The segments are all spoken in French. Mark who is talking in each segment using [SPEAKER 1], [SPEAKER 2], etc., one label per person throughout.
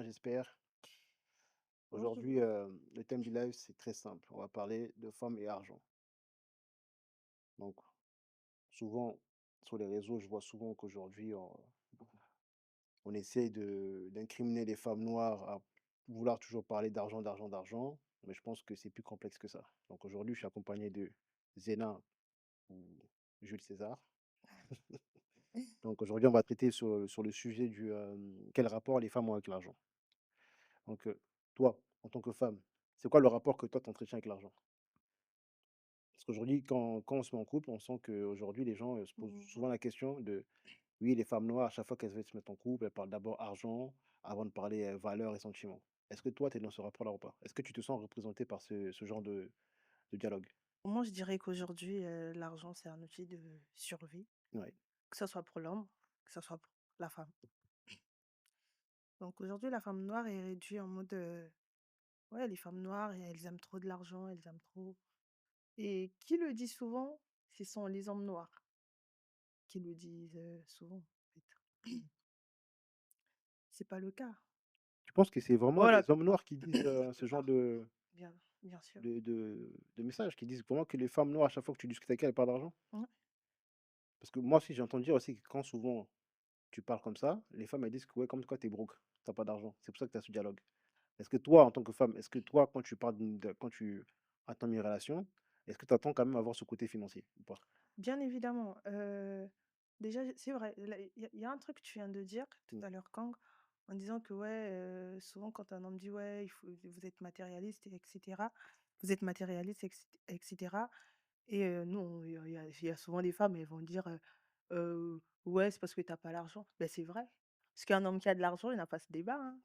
[SPEAKER 1] j'espère.
[SPEAKER 2] Bonjour.
[SPEAKER 1] Aujourd'hui, le thème du live, c'est très simple. On va parler de femmes et argent. Donc, souvent, sur les réseaux, je vois souvent qu'aujourd'hui, on essaie d'incriminer les femmes noires à vouloir toujours parler d'argent, d'argent, d'argent. Mais je pense que c'est plus complexe que ça. Donc, aujourd'hui, je suis accompagné de Zéna ou Jules César. Donc, aujourd'hui, on va traiter sur le sujet quel rapport les femmes ont avec l'argent. Donc, toi, en tant que femme, c'est quoi le rapport que toi, tu entretiens avec l'argent? Parce qu'aujourd'hui, quand on se met en couple, on sent qu'aujourd'hui, les gens, se posent souvent
[SPEAKER 2] Mmh.
[SPEAKER 1] la question de oui, les femmes noires, à chaque fois qu'elles veulent se mettre en couple, elles parlent d'abord argent avant de parler, valeurs et sentiments. Est-ce que toi, tu es dans ce rapport-là ou pas? Est-ce que tu te sens représenté par ce genre de dialogue?
[SPEAKER 2] Moi, je dirais qu'aujourd'hui, l'argent, c'est un outil de survie,
[SPEAKER 1] Ouais.
[SPEAKER 2] que ça soit pour l'homme, que ça soit pour la femme. Donc aujourd'hui, la femme noire est réduite en mode, ouais, les femmes noires, elles aiment trop de l'argent, elles aiment trop et qui le dit souvent? Ce sont les hommes noirs qui le disent, souvent, en fait. C'est pas le cas.
[SPEAKER 1] Tu penses que c'est vraiment
[SPEAKER 2] Oh la
[SPEAKER 1] les hommes noirs qui disent, ce genre
[SPEAKER 2] plupart, bien bien sûr.
[SPEAKER 1] de messages, qui disent vraiment que les femmes noires, à chaque fois que tu discutes avec elles, elles parlent d'argent?
[SPEAKER 2] Ouais.
[SPEAKER 1] Parce que moi aussi, j'ai entendu dire aussi que quand souvent tu parles comme ça, les femmes, elles disent que ouais, comme quoi tu es broke, tu pas d'argent. C'est pour ça que tu as ce dialogue. Est-ce que toi, en tant que femme, est-ce que toi, quand tu parles quand tu attends une relation, est-ce que tu attends quand même avoir ce côté financier ou pas?
[SPEAKER 2] Bien évidemment, déjà, c'est vrai, là, il y a un truc que tu viens de dire tout
[SPEAKER 1] Mmh.
[SPEAKER 2] à l'heure, Kang, en disant que, ouais, souvent quand un homme dit: «Ouais, il faut vous êtes matérialiste et cetera, vous êtes matérialiste et cetera» et nous, il y a souvent des femmes, elles vont dire, «Ouais, c'est parce que t'as pas l'argent». Ben c'est vrai, parce qu'un homme qui a de l'argent, il n'a pas ce débat, hein.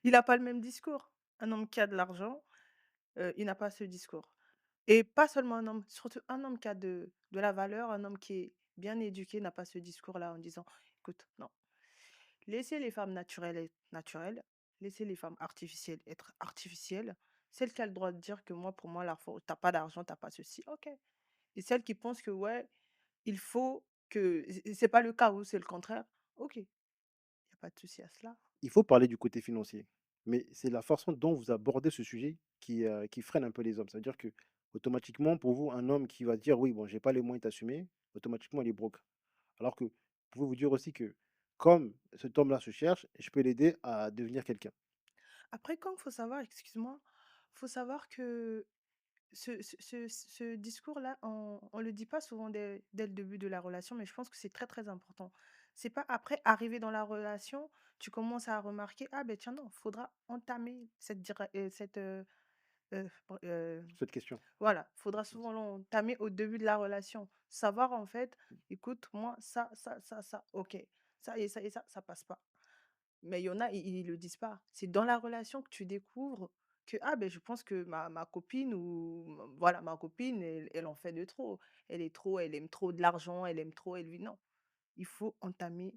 [SPEAKER 2] Il a pas le même discours. Un homme qui a de l'argent, il n'a pas ce discours. Et pas seulement un homme, surtout un homme qui a de la valeur, un homme qui est bien éduqué n'a pas ce discours-là en disant: «Écoute, non, laissez les femmes naturelles être naturelles, laissez les femmes artificielles être artificielles. Celle qui a le droit de dire que moi, pour moi, l'argent tu pas d'argent, t'as pas ceci, OK. Et celle qui pense que, ouais, il faut que c'est pas le cas ou c'est le contraire, OK, il y a pas de souci à cela».
[SPEAKER 1] Il faut parler du côté financier, mais c'est la façon dont vous abordez ce sujet qui freine un peu les hommes. Ça veut dire que automatiquement, pour vous, un homme qui va dire: «Oui, bon, j'ai pas les moyens d'assumer», automatiquement, il est broke. Alors que vous pouvez vous dire aussi que comme cet homme-là se cherche, je peux l'aider à devenir quelqu'un.
[SPEAKER 2] Après quand faut savoir, excuse-moi, faut savoir que ce discours-là, on le dit pas souvent dès le début de la relation, mais je pense que c'est très, très important. C'est pas après, arrivé dans la relation, tu commences à remarquer: «Ah ben tiens, non, faudra entamer br
[SPEAKER 1] Cette question.
[SPEAKER 2] voilà, faudra souvent l'entamer au début de la relation. Savoir en fait: «Écoute, moi ça, OK. Ça passe pas». Mais il y en a, ils le disent pas. C'est dans la relation que tu découvres que: «Ah ben je pense que ma copine ou voilà, ma copine, elle en fait de trop. Elle est trop elle aime trop de l'argent, elle aime trop, elle lui» non, il faut entamer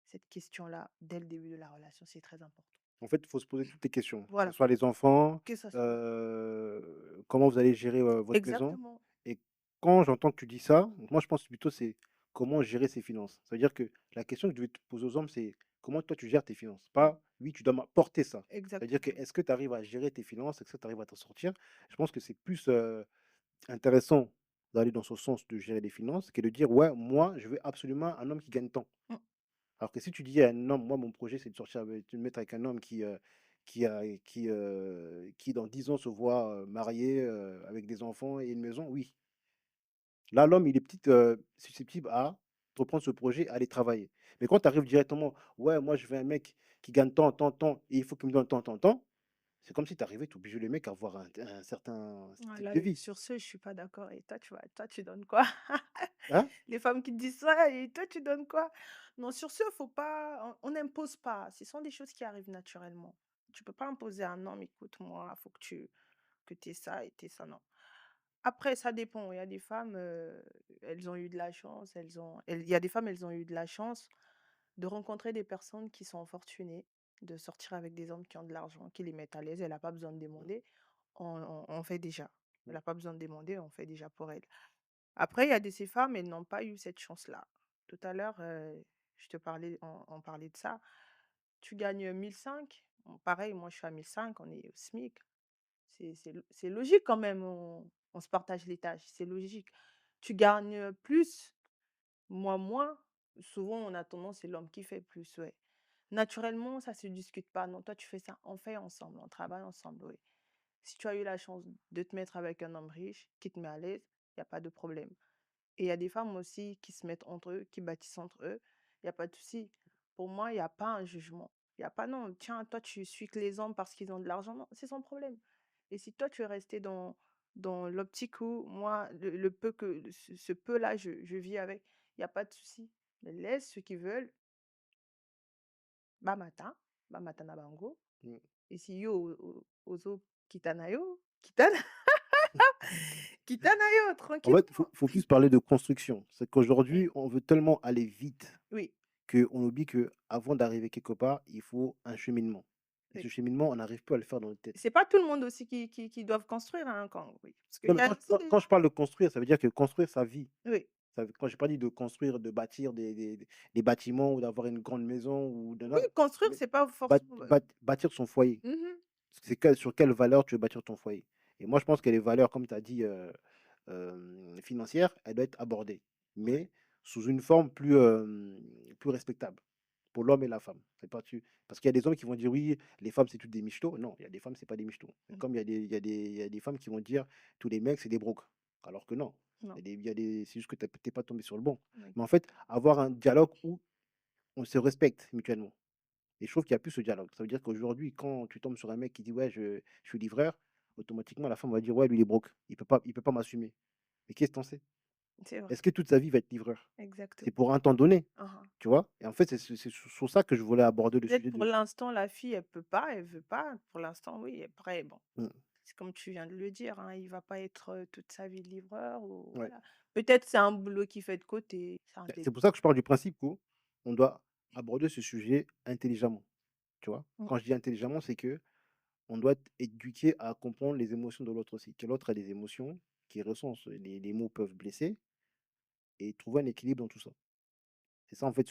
[SPEAKER 2] cette question-là dès le début de la relation, c'est très important.
[SPEAKER 1] En fait, il faut se poser toutes les questions, que ce
[SPEAKER 2] Voilà,
[SPEAKER 1] soit les enfants,
[SPEAKER 2] que ça soit
[SPEAKER 1] comment vous allez gérer, votre maison
[SPEAKER 2] exactement,
[SPEAKER 1] et quand j'entends que tu dis ça, moi je pense plutôt c'est comment gérer ses finances. Ça veut dire que la question que je devais te poser aux hommes, c'est comment toi tu gères tes finances? Pas: «Oui, tu dois m'apporter ça». C'est-à-dire que
[SPEAKER 2] exactement.
[SPEAKER 1] est-ce que tu arrives à gérer tes finances? Est-ce que tu arrives à t'en sortir? Je pense que c'est plus, intéressant d'aller dans ce sens de gérer les finances que de dire: «Ouais, moi je veux absolument un homme qui gagne tant».
[SPEAKER 2] Mmh,
[SPEAKER 1] Alors que si tu dis à un homme: «Moi, mon projet, c'est de sortir de me mettre avec un homme qui dans 10 ans se voit, marié, avec des enfants et une maison», oui. Là, l'homme, il est peut-être, susceptible à reprendre ce projet, à aller travailler. Mais quand tu arrives directement: «Ouais, moi, je veux un mec qui gagne tant, tant, tant et il faut qu'il me donne tant, tant, tant», c'est comme si tu arrivais, tu obliges le mec à avoir un certain
[SPEAKER 2] ah
[SPEAKER 1] style
[SPEAKER 2] là,
[SPEAKER 1] de vie.
[SPEAKER 2] sur ce, je suis pas d'accord et toi, tu donnes quoi?
[SPEAKER 1] Hein?
[SPEAKER 2] Les femmes qui te disent ça et toi, tu donnes quoi? Non, sur ce, faut pas on n'impose pas. Ce sont des choses qui arrivent naturellement. Tu peux pas imposer à un homme: «Écoute, moi, faut que tu aies ça et tu ça», non. Après, ça dépend. Il y a des femmes, elles ont eu de la chance, il y a des femmes, elles ont eu de la chance de rencontrer des personnes qui sont fortunées, de sortir avec des hommes qui ont de l'argent, qui les mettent à l'aise. Elle a pas besoin de demander, on fait déjà. Elle
[SPEAKER 1] Mmh.
[SPEAKER 2] a pas besoin de demander, on fait déjà pour elle. Après, il y a ces femmes, elles n'ont pas eu cette chance-là. Tout à l'heure, je te parlais on parlait de ça. tu gagnes, 1 500, bon pareil, moi je suis à 1 500, on est au SMIC. C'est logique quand même, on se partage les tâches, c'est logique. Tu gagnes, plus, moi moins, souvent on a tendance c'est l'homme qui fait plus, ouais. Naturellement, ça se discute pas. Non, toi tu fais ça, on fait ensemble, on travaille ensemble, oui. Si tu as eu la chance de te mettre avec un homme riche qui te met à l'aise, il y a pas de problème. Et il y a des femmes aussi qui se mettent entre eux, qui bâtissent entre eux, il y a pas de souci. Pour moi, il y a pas un jugement. Il y a pas: «Non, tiens, toi, tu suis que les hommes parce qu'ils ont de l'argent». Non, c'est son problème. Et si toi, tu es resté dans l'optique où moi, le peu que ce peu-là, je vis avec, il y a pas de souci. Mais laisse ceux qui veulent, bamata na bango,
[SPEAKER 1] Mmh.
[SPEAKER 2] esi yo ozokitana yo, kitana kitana yo
[SPEAKER 1] En fait,
[SPEAKER 2] tranquillement.
[SPEAKER 1] faut plus parler de construction. C'est
[SPEAKER 2] Oui,
[SPEAKER 1] qu'aujourd'hui, on veut tellement aller vite
[SPEAKER 2] oui,
[SPEAKER 1] qu'on oublie qu'avant d'arriver quelque part, il faut un cheminement et ce
[SPEAKER 2] oui.
[SPEAKER 1] cheminement, on n'arrive plus à le faire dans notre tête.
[SPEAKER 2] C'est pas tout le monde aussi qui doivent construire, hein, quand oui, parce qu'il
[SPEAKER 1] Non,
[SPEAKER 2] y
[SPEAKER 1] mais
[SPEAKER 2] a aussi des
[SPEAKER 1] quand
[SPEAKER 2] gens
[SPEAKER 1] je parle de construire, ça veut dire que construire sa vie.
[SPEAKER 2] oui,
[SPEAKER 1] Ça veut quand j'ai pas dit de construire, de bâtir des bâtiments ou d'avoir une grande maison ou de
[SPEAKER 2] oui,
[SPEAKER 1] là,
[SPEAKER 2] construire,
[SPEAKER 1] mais
[SPEAKER 2] c'est pas forcément
[SPEAKER 1] bâtir son foyer.
[SPEAKER 2] mmh
[SPEAKER 1] C'est sur quelle valeur tu veux bâtir ton foyer? Et moi, je pense que les valeurs, comme tu as dit, financières, elles doivent être abordées,
[SPEAKER 2] ouais,
[SPEAKER 1] mais sous une forme plus, plus respectable pour l'homme et la femme. C'est pas tu parce qu'il y a des hommes qui vont dire: «Oui, les femmes, c'est toutes des michtos». Non, il y a des femmes, c'est pas des michtos.
[SPEAKER 2] mmh,
[SPEAKER 1] Comme il y a des femmes qui vont dire: «Tous les mecs, c'est des brocs». Alors que non,
[SPEAKER 2] non,
[SPEAKER 1] c'est juste que tu pas tombé sur le bon.
[SPEAKER 2] oui,
[SPEAKER 1] Mais en fait, avoir un dialogue où on se respecte mutuellement. Et je trouve qu'il y a plus ce dialogue. Ça veut dire qu'aujourd'hui, quand tu tombes sur un mec qui dit: «Ouais, je suis livreur», automatiquement la femme va dire: «Ouais, lui, il est broke, il peut pas m'assumer». Mais qu'est-ce que tu en sais?
[SPEAKER 2] c'est vrai,
[SPEAKER 1] Est-ce que toute sa vie va être livreur? C'est
[SPEAKER 2] exactement.
[SPEAKER 1] pour un temps donné,
[SPEAKER 2] Hein, hein.
[SPEAKER 1] tu vois? Et en fait, c'est sur ça que je voulais aborder le
[SPEAKER 2] Peut-être
[SPEAKER 1] sujet
[SPEAKER 2] pour
[SPEAKER 1] de
[SPEAKER 2] l'instant, la fille, elle peut pas, elle veut pas. Pour l'instant, oui, après bon,
[SPEAKER 1] mmh,
[SPEAKER 2] c'est comme tu viens de le dire, hein, il va pas être, toute sa vie livreur ou
[SPEAKER 1] ouais.
[SPEAKER 2] voilà. Peut-être c'est un boulot qu'il fait de côté, c'est un
[SPEAKER 1] C'est
[SPEAKER 2] dé
[SPEAKER 1] pour ça que je pars du principe qu'on doit aborder ce sujet intelligemment, tu vois?
[SPEAKER 2] mmh,
[SPEAKER 1] Quand je dis intelligemment, c'est que on doit être éduqué à comprendre les émotions de l'autre aussi, que l'autre a des émotions, qu'il ressent, les mots peuvent blesser et trouver un équilibre dans tout ça. C'est ça en fait,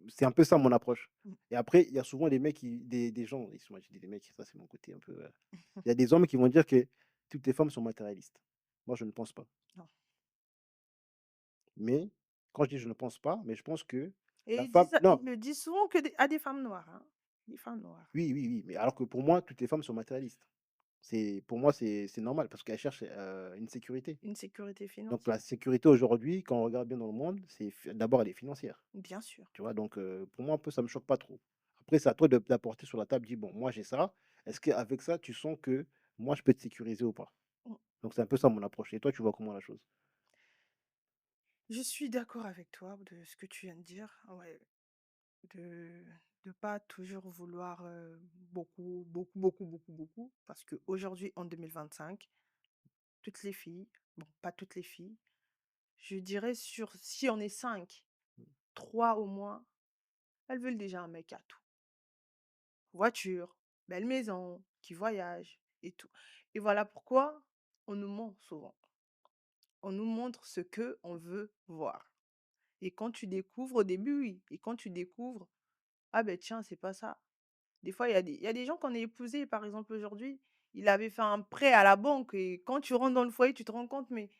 [SPEAKER 1] c'est un peu ça mon approche.
[SPEAKER 2] mmh,
[SPEAKER 1] Et après, il y a souvent des mecs des gens, excuse-moi, j'ai dit des mecs, ça c'est mon côté un peu, il y a des hommes qui vont dire que toutes les femmes sont matérialistes. Moi, je ne pense pas.
[SPEAKER 2] non.
[SPEAKER 1] Mais quand je dis je ne pense pas, mais je pense que
[SPEAKER 2] Et
[SPEAKER 1] la femme
[SPEAKER 2] ils
[SPEAKER 1] non,
[SPEAKER 2] le disent souvent que des à des femmes noires, hein, des femmes noires.
[SPEAKER 1] oui, oui, oui, mais alors que pour moi, toutes les femmes sont matérialistes. Pour moi, c'est normal parce qu'elles cherchent, une sécurité.
[SPEAKER 2] Une sécurité
[SPEAKER 1] Donc la
[SPEAKER 2] financière,
[SPEAKER 1] sécurité aujourd'hui, quand on regarde bien dans le monde, d'abord elle est financière.
[SPEAKER 2] bien sûr.
[SPEAKER 1] Tu vois? Donc pour moi, un peu, ça me choque pas trop. Après, c'est à toi d'apporter sur la table, dis: «Bon, moi, j'ai ça. Est-ce qu'avec ça, tu sens que moi, je peux te sécuriser ou pas?»
[SPEAKER 2] Mmh.
[SPEAKER 1] Donc c'est un peu ça mon approche. Et toi, tu vois comment la chose?
[SPEAKER 2] Je suis d'accord avec toi de ce que tu viens de dire. Ouais, de pas toujours vouloir, beaucoup, beaucoup, beaucoup, beaucoup, beaucoup, parce qu'aujourd'hui, en 2025, toutes les filles, bon, pas toutes les filles, je dirais sur si on est 5, 3 au moins, elles veulent déjà un mec à tout. Voiture, belle maison, qui voyage et tout. Et voilà pourquoi on nous ment souvent. On nous montre ce que on veut voir. Et quand tu découvres au début, oui, et quand tu découvres: «Ah ben tiens, c'est pas ça». Des fois, il y a des gens qu'on a épousés, par exemple, aujourd'hui, il avait fait un prêt à la banque et quand tu rentres dans le foyer, tu te rends compte: «Mais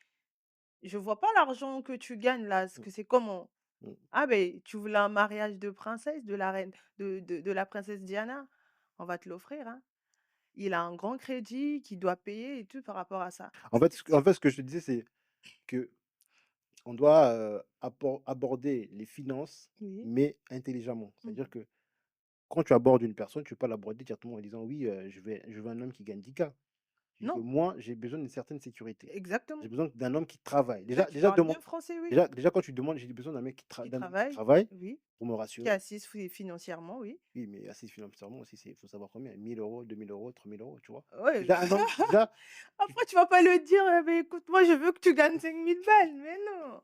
[SPEAKER 2] je vois pas l'argent que tu gagnes là, est-ce
[SPEAKER 1] Mmh,
[SPEAKER 2] que c'est comment?»
[SPEAKER 1] mmh.
[SPEAKER 2] «Ah ben tu voulais un mariage de princesse, de la reine de la princesse Diana? On va te l'offrir, hein». Il a un grand crédit qu'il doit payer et tout par rapport à ça.
[SPEAKER 1] En fait, ce que je te disais, c'est qu'on doit, aborder les finances,
[SPEAKER 2] Oui.
[SPEAKER 1] mais intelligemment.
[SPEAKER 2] Mmh.
[SPEAKER 1] C'est-à-dire que quand tu abordes une personne, tu peux pas l'aborder directement en disant: «Oui, je veux un homme qui gagne 10 K». Je dis que
[SPEAKER 2] Non,
[SPEAKER 1] moi, j'ai besoin d'une certaine sécurité. J'ai
[SPEAKER 2] exactement.
[SPEAKER 1] besoin d'un homme qui travaille.
[SPEAKER 2] Là, tu parles bien français, oui.
[SPEAKER 1] Déjà quand tu demandes: «J'ai besoin
[SPEAKER 2] Qui
[SPEAKER 1] d'un mec qui
[SPEAKER 2] travaille,
[SPEAKER 1] travaille
[SPEAKER 2] oui.
[SPEAKER 1] pour me
[SPEAKER 2] Qui est
[SPEAKER 1] rassurer».
[SPEAKER 2] assise financièrement, oui.
[SPEAKER 1] Oui, mais assise financièrement aussi, il faut savoir combien, 1 000 €, 2 000 €, 3 000 €, tu vois?
[SPEAKER 2] Ouais.
[SPEAKER 1] Déjà un homme déjà tu
[SPEAKER 2] Après, tu vas pas le dire: «Mais écoute, moi, je veux que tu gagnes 5 000 balles». Mais non!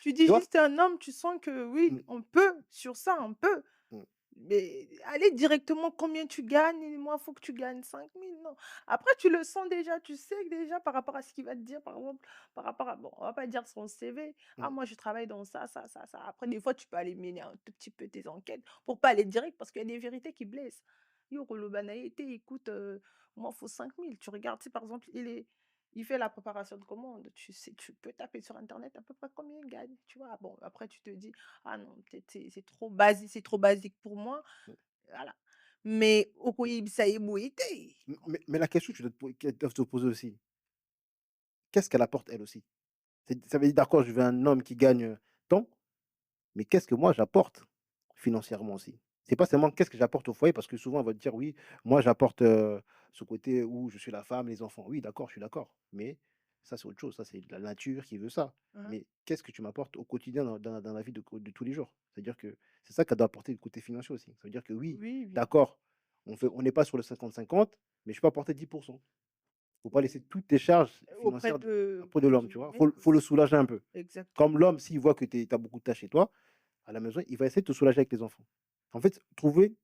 [SPEAKER 2] Tu dis
[SPEAKER 1] tu vois?
[SPEAKER 2] juste un homme, tu sens que oui,
[SPEAKER 1] Mmh,
[SPEAKER 2] on peut, sur ça, on peut.
[SPEAKER 1] mmh.
[SPEAKER 2] mais aller directement combien tu gagnes et moi, faut que tu gagnes 5 000 non. Après tu le sens déjà, tu sais que déjà par rapport à ce qu'il va te dire, par exemple, par rapport à bon, on va pas dire son CV: «Ah
[SPEAKER 1] Mmh.
[SPEAKER 2] moi je travaille dans ça, ça, ça, ça». Après des fois tu peux aller mener un tout petit peu tes enquêtes pour pas aller direct parce qu'il y a des vérités qui blessent. Yo koloba été, écoute, moi faut 5 000. Tu regardes, si par exemple il fait la préparation de commande, tu sais, tu peux taper sur internet à peu près combien il gagne, tu vois? Bon après tu te dis: «Ah non, peut-être c'est trop basique pour moi»,
[SPEAKER 1] Mmh.
[SPEAKER 2] voilà. Mais okoyebisa ye boye te.
[SPEAKER 1] Mais la question que tu dois te po qu'elles doivent te poser aussi, qu'est-ce qu'elle apporte elle aussi? Ça veut dire d'accord, je veux un homme qui gagne, tant, mais qu'est-ce que moi j'apporte financièrement aussi? C'est pas seulement qu'est-ce que j'apporte au foyer parce que souvent on va te dire: «Oui, moi j'apporte, ce côté où je suis la femme, les enfants». Oui d'accord, je suis d'accord, mais ça c'est autre chose, ça c'est la nature qui veut ça.
[SPEAKER 2] Hein.
[SPEAKER 1] Mais qu'est-ce que tu m'apportes au quotidien dans la vie de tous les jours? C'est-à-dire que c'est ça qu'elle doit apporter le côté financier aussi. Ça veut dire que oui,
[SPEAKER 2] Oui, oui,
[SPEAKER 1] d'accord, on n'est pas sur le 50-50, mais je peux apporter 10. Faut pas laisser toutes tes charges financières auprès de
[SPEAKER 2] auprès
[SPEAKER 1] l'homme,
[SPEAKER 2] du
[SPEAKER 1] tu vois?
[SPEAKER 2] mec
[SPEAKER 1] Faut le
[SPEAKER 2] aussi.
[SPEAKER 1] soulager un peu. Comme
[SPEAKER 2] Exactement.
[SPEAKER 1] l'homme, s'il voit que tu as beaucoup de tâches chez toi, à la maison, il va essayer de te soulager avec les enfants. En fait, trouver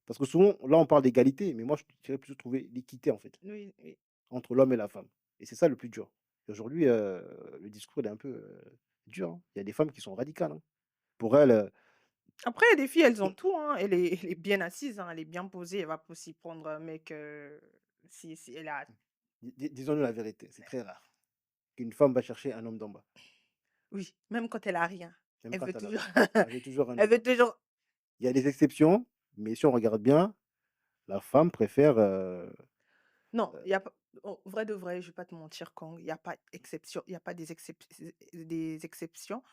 [SPEAKER 1] parce que souvent, là, on parle d'égalité, mais moi, je dirais plutôt trouver l'équité, en fait,
[SPEAKER 2] Oui, oui.
[SPEAKER 1] entre l'homme et la femme et c'est ça le plus dur. Et aujourd'hui, le discours, il est un peu, dur, hein. Il y a des femmes qui sont radicales, hein. Pour elles,
[SPEAKER 2] Après les filles, elles ont tout, hein. Elle est bien assise, hein, elle est bien posée, elle va pas aussi prendre un mec, si elle a
[SPEAKER 1] disons-nous la vérité, c'est très rare qu'une femme va chercher un homme d'en bas,
[SPEAKER 2] oui, même quand elle a rien,
[SPEAKER 1] même
[SPEAKER 2] elle veut
[SPEAKER 1] quand elle a
[SPEAKER 2] toujours
[SPEAKER 1] rien. Elle veut toujours un
[SPEAKER 2] elle
[SPEAKER 1] homme.
[SPEAKER 2] veut toujours
[SPEAKER 1] Il y a des exceptions, mais si on regarde bien, la femme préfère,
[SPEAKER 2] non, il y a pas en vrai de vrai, je vais pas te mentir, quand il y a pas exception, il y a pas des exceptions.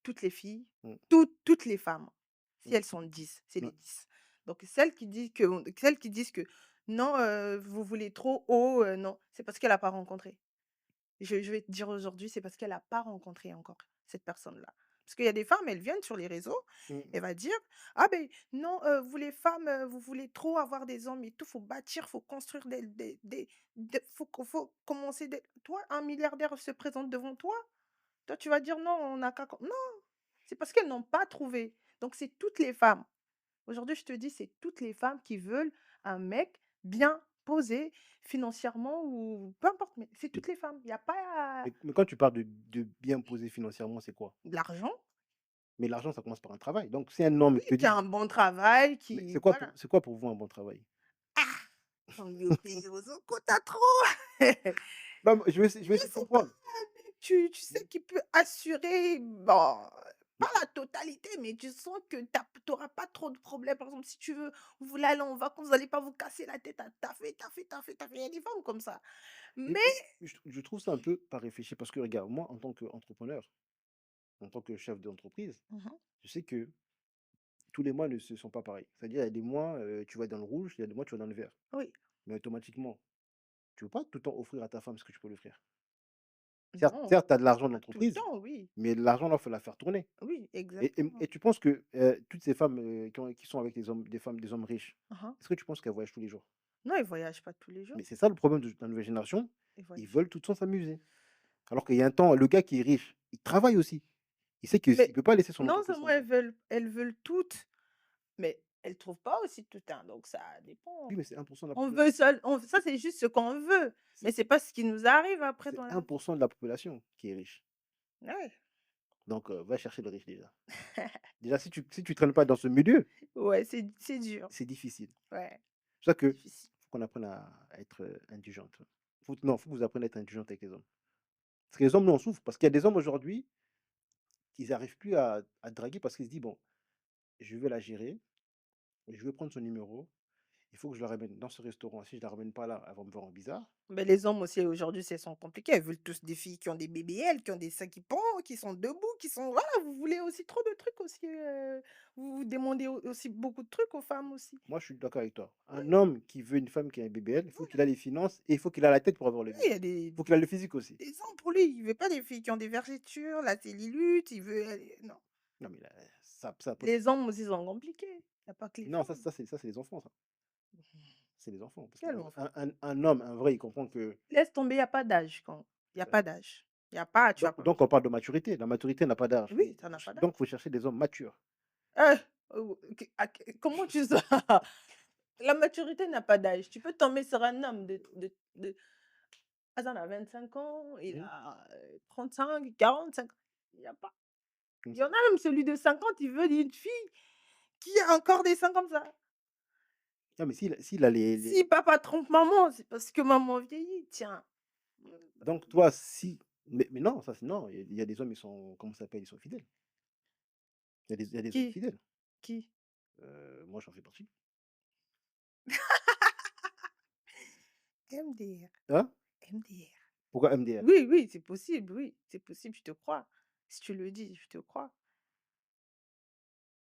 [SPEAKER 2] Toutes les filles,
[SPEAKER 1] mmh,
[SPEAKER 2] toutes les femmes, si
[SPEAKER 1] mmh,
[SPEAKER 2] elles sont 10, c'est
[SPEAKER 1] ouais,
[SPEAKER 2] les 10. Donc celles qui disent que: «Non, vous voulez trop haut», non, c'est parce qu'elle a pas rencontré. Je vais te dire aujourd'hui, c'est parce qu'elle a pas rencontré encore cette personne-là. Parce qu'il y a des femmes, elles viennent sur les réseaux,
[SPEAKER 1] mmh.
[SPEAKER 2] elle va dire: «Ah ben non, vous les femmes, vous voulez trop avoir des hommes et tout, faut bâtir, faut construire faut commencer dès» toi, un milliardaire se présente devant toi, toi tu vas dire: «Non, on n'a qu'à com» non, c'est parce qu'elles n'ont pas trouvé. Donc c'est toutes les femmes. Aujourd'hui, je te dis, c'est toutes les femmes qui veulent un mec bien posé financièrement ou peu importe, mais c'est toutes les femmes. Il y a pas
[SPEAKER 1] Mais quand tu parles de bien posé financièrement, c'est quoi?
[SPEAKER 2] de l'argent.
[SPEAKER 1] Mais l'argent, ça commence par un travail. Donc si un homme
[SPEAKER 2] Oui,
[SPEAKER 1] te
[SPEAKER 2] qui a
[SPEAKER 1] dit
[SPEAKER 2] un bon travail,
[SPEAKER 1] mais
[SPEAKER 2] qui voilà.
[SPEAKER 1] c'est quoi pour vous un bon travail?
[SPEAKER 2] Ah! Combien payer aux autres quand tu trop.
[SPEAKER 1] Non, mais je vais
[SPEAKER 2] Mais
[SPEAKER 1] essayer de
[SPEAKER 2] c'est pas
[SPEAKER 1] comprendre.
[SPEAKER 2] tu sais
[SPEAKER 1] Mmh,
[SPEAKER 2] qu'il peut assurer, bon, pas
[SPEAKER 1] mais
[SPEAKER 2] la totalité, mais tu sens que tu auras pas trop de problèmes. Par exemple, si tu veux, vous voulez aller en vacances, vous allez pas vous casser la tête à taffer, taffer, taffer, taffer. Il y a des femmes comme ça. Mais
[SPEAKER 1] mais je trouve ça un peu pas réfléchi parce que regarde, moi, en tant qu'entrepreneur, en tant que chef d'entreprise,
[SPEAKER 2] mmh
[SPEAKER 1] je sais que tous les mois ne se sont pas pareils. C'est-à-dire, il y a des mois, tu vas dans le rouge, il y a des mois, tu vas dans le vert.
[SPEAKER 2] oui,
[SPEAKER 1] Mais automatiquement, tu ne peux pas tout le temps offrir à ta femme ce que tu peux lui offrir.
[SPEAKER 2] non,
[SPEAKER 1] Certes, tu as de l'argent de
[SPEAKER 2] pas tout le
[SPEAKER 1] l'entreprise,
[SPEAKER 2] temps, oui.
[SPEAKER 1] mais l'argent, là, il faut la faire tourner.
[SPEAKER 2] Oui,
[SPEAKER 1] Et
[SPEAKER 2] exactement.
[SPEAKER 1] tu penses que, toutes ces femmes, qui sont avec des hommes riches,
[SPEAKER 2] Mmh.
[SPEAKER 1] est-ce que tu penses qu'elles voyagent tous les jours?
[SPEAKER 2] Non, ils voyagent pas tous les jours,
[SPEAKER 1] Mais c'est ça le problème de la nouvelle génération,
[SPEAKER 2] ils
[SPEAKER 1] ils
[SPEAKER 2] voyagent
[SPEAKER 1] veulent tout le temps s'amuser. Alors qu'il y a un temps, le gars qui est riche, il travaille aussi. Il sait qu'il
[SPEAKER 2] mais
[SPEAKER 1] peut pas laisser son
[SPEAKER 2] non
[SPEAKER 1] entreprise
[SPEAKER 2] seulement
[SPEAKER 1] comme ça.
[SPEAKER 2] elles veulent toutes, mais elles trouvent pas aussi tout, hein, donc ça dépend.
[SPEAKER 1] Oui, mais c'est 1 de la
[SPEAKER 2] On
[SPEAKER 1] population.
[SPEAKER 2] veut seul on ça, c'est juste ce qu'on veut, mais
[SPEAKER 1] C'est
[SPEAKER 2] c'est pas ce qui nous arrive après
[SPEAKER 1] c'est
[SPEAKER 2] dans la
[SPEAKER 1] 1
[SPEAKER 2] vie.
[SPEAKER 1] de la population qui est riche.
[SPEAKER 2] Ouais.
[SPEAKER 1] Donc va chercher le riche déjà. Déjà si tu traînes pas dans ce milieu,
[SPEAKER 2] Ouais, c'est dur.
[SPEAKER 1] c'est difficile.
[SPEAKER 2] Ouais,
[SPEAKER 1] C'est pour ça
[SPEAKER 2] c'est
[SPEAKER 1] que
[SPEAKER 2] difficile.
[SPEAKER 1] faut qu'on apprenne à être, indulgente. Faut que vous appreniez à être indulgente avec les hommes. Parce que les hommes, nous, on souffre parce qu'il y a des hommes aujourd'hui, ils arrivent plus à draguer parce qu'ils se disent: «Bon, je vais la gérer, je vais prendre son numéro, il faut que je la ramène dans ce restaurant. Si je la ramène pas là, elle va me voir en bizarre».
[SPEAKER 2] Mais les hommes aussi aujourd'hui, c'est sont compliqués. Ils veulent tous des filles qui ont des BBL, qui ont des seins qui pendent, qui sont debout, qui sont voilà, vous voulez aussi trop de trucs aussi, vous demandez aussi beaucoup de trucs aux femmes aussi.
[SPEAKER 1] Moi, je suis d'accord avec toi. Un
[SPEAKER 2] Oui,
[SPEAKER 1] homme qui veut une femme qui a un BBL, il faut qu'il a les finances et il faut qu'il a la tête pour avoir le
[SPEAKER 2] oui, il y a
[SPEAKER 1] BBL.
[SPEAKER 2] des
[SPEAKER 1] Il faut qu'il a le physique aussi.
[SPEAKER 2] des hommes pour lui, il veut pas des filles qui ont des vergetures, la cellulite, il veut non.
[SPEAKER 1] Non, mais là, ça après
[SPEAKER 2] Les hommes aussi sont compliqués, il y a pas que les
[SPEAKER 1] non,
[SPEAKER 2] femmes.
[SPEAKER 1] ça, c'est les enfants, ça. C'est les enfants. Parce
[SPEAKER 2] Quel
[SPEAKER 1] qu'un
[SPEAKER 2] enfant?
[SPEAKER 1] un homme, un vrai, il comprend que,
[SPEAKER 2] Laisse tomber, il y a pas d'âge quand il y a
[SPEAKER 1] heu,
[SPEAKER 2] pas d'âge. Il y a pas tu vas pas
[SPEAKER 1] donc on parle de maturité. La maturité n'a pas d'âge.
[SPEAKER 2] oui, ça n'a pas
[SPEAKER 1] Donc
[SPEAKER 2] d'âge.
[SPEAKER 1] il faut chercher des hommes matures.
[SPEAKER 2] Comment tu sais? La maturité n'a pas d'âge. Tu peux tomber sur un homme de Hassan a 25 ans, il
[SPEAKER 1] Mmh,
[SPEAKER 2] a 35, 45, il y a pas
[SPEAKER 1] comme
[SPEAKER 2] il y
[SPEAKER 1] ça.
[SPEAKER 2] en a même celui de 50, il veut une fille qui a encore des seins comme ça.
[SPEAKER 1] Non, mais s'il a les
[SPEAKER 2] Si papa trompe maman, c'est parce que maman vieillit, tiens.
[SPEAKER 1] donc toi, si mais non, ça c'est non, il y a des hommes, ils sont comment ça s'appelle? Ils sont fidèles. Il y a des hommes
[SPEAKER 2] Qui?
[SPEAKER 1] fidèles.
[SPEAKER 2] Qui?
[SPEAKER 1] Moi, j'en fais partie.
[SPEAKER 2] MDR,
[SPEAKER 1] Hein?
[SPEAKER 2] MDR.
[SPEAKER 1] Pourquoi MDR?
[SPEAKER 2] Oui, c'est possible, je te crois. Si tu le dis, je te crois.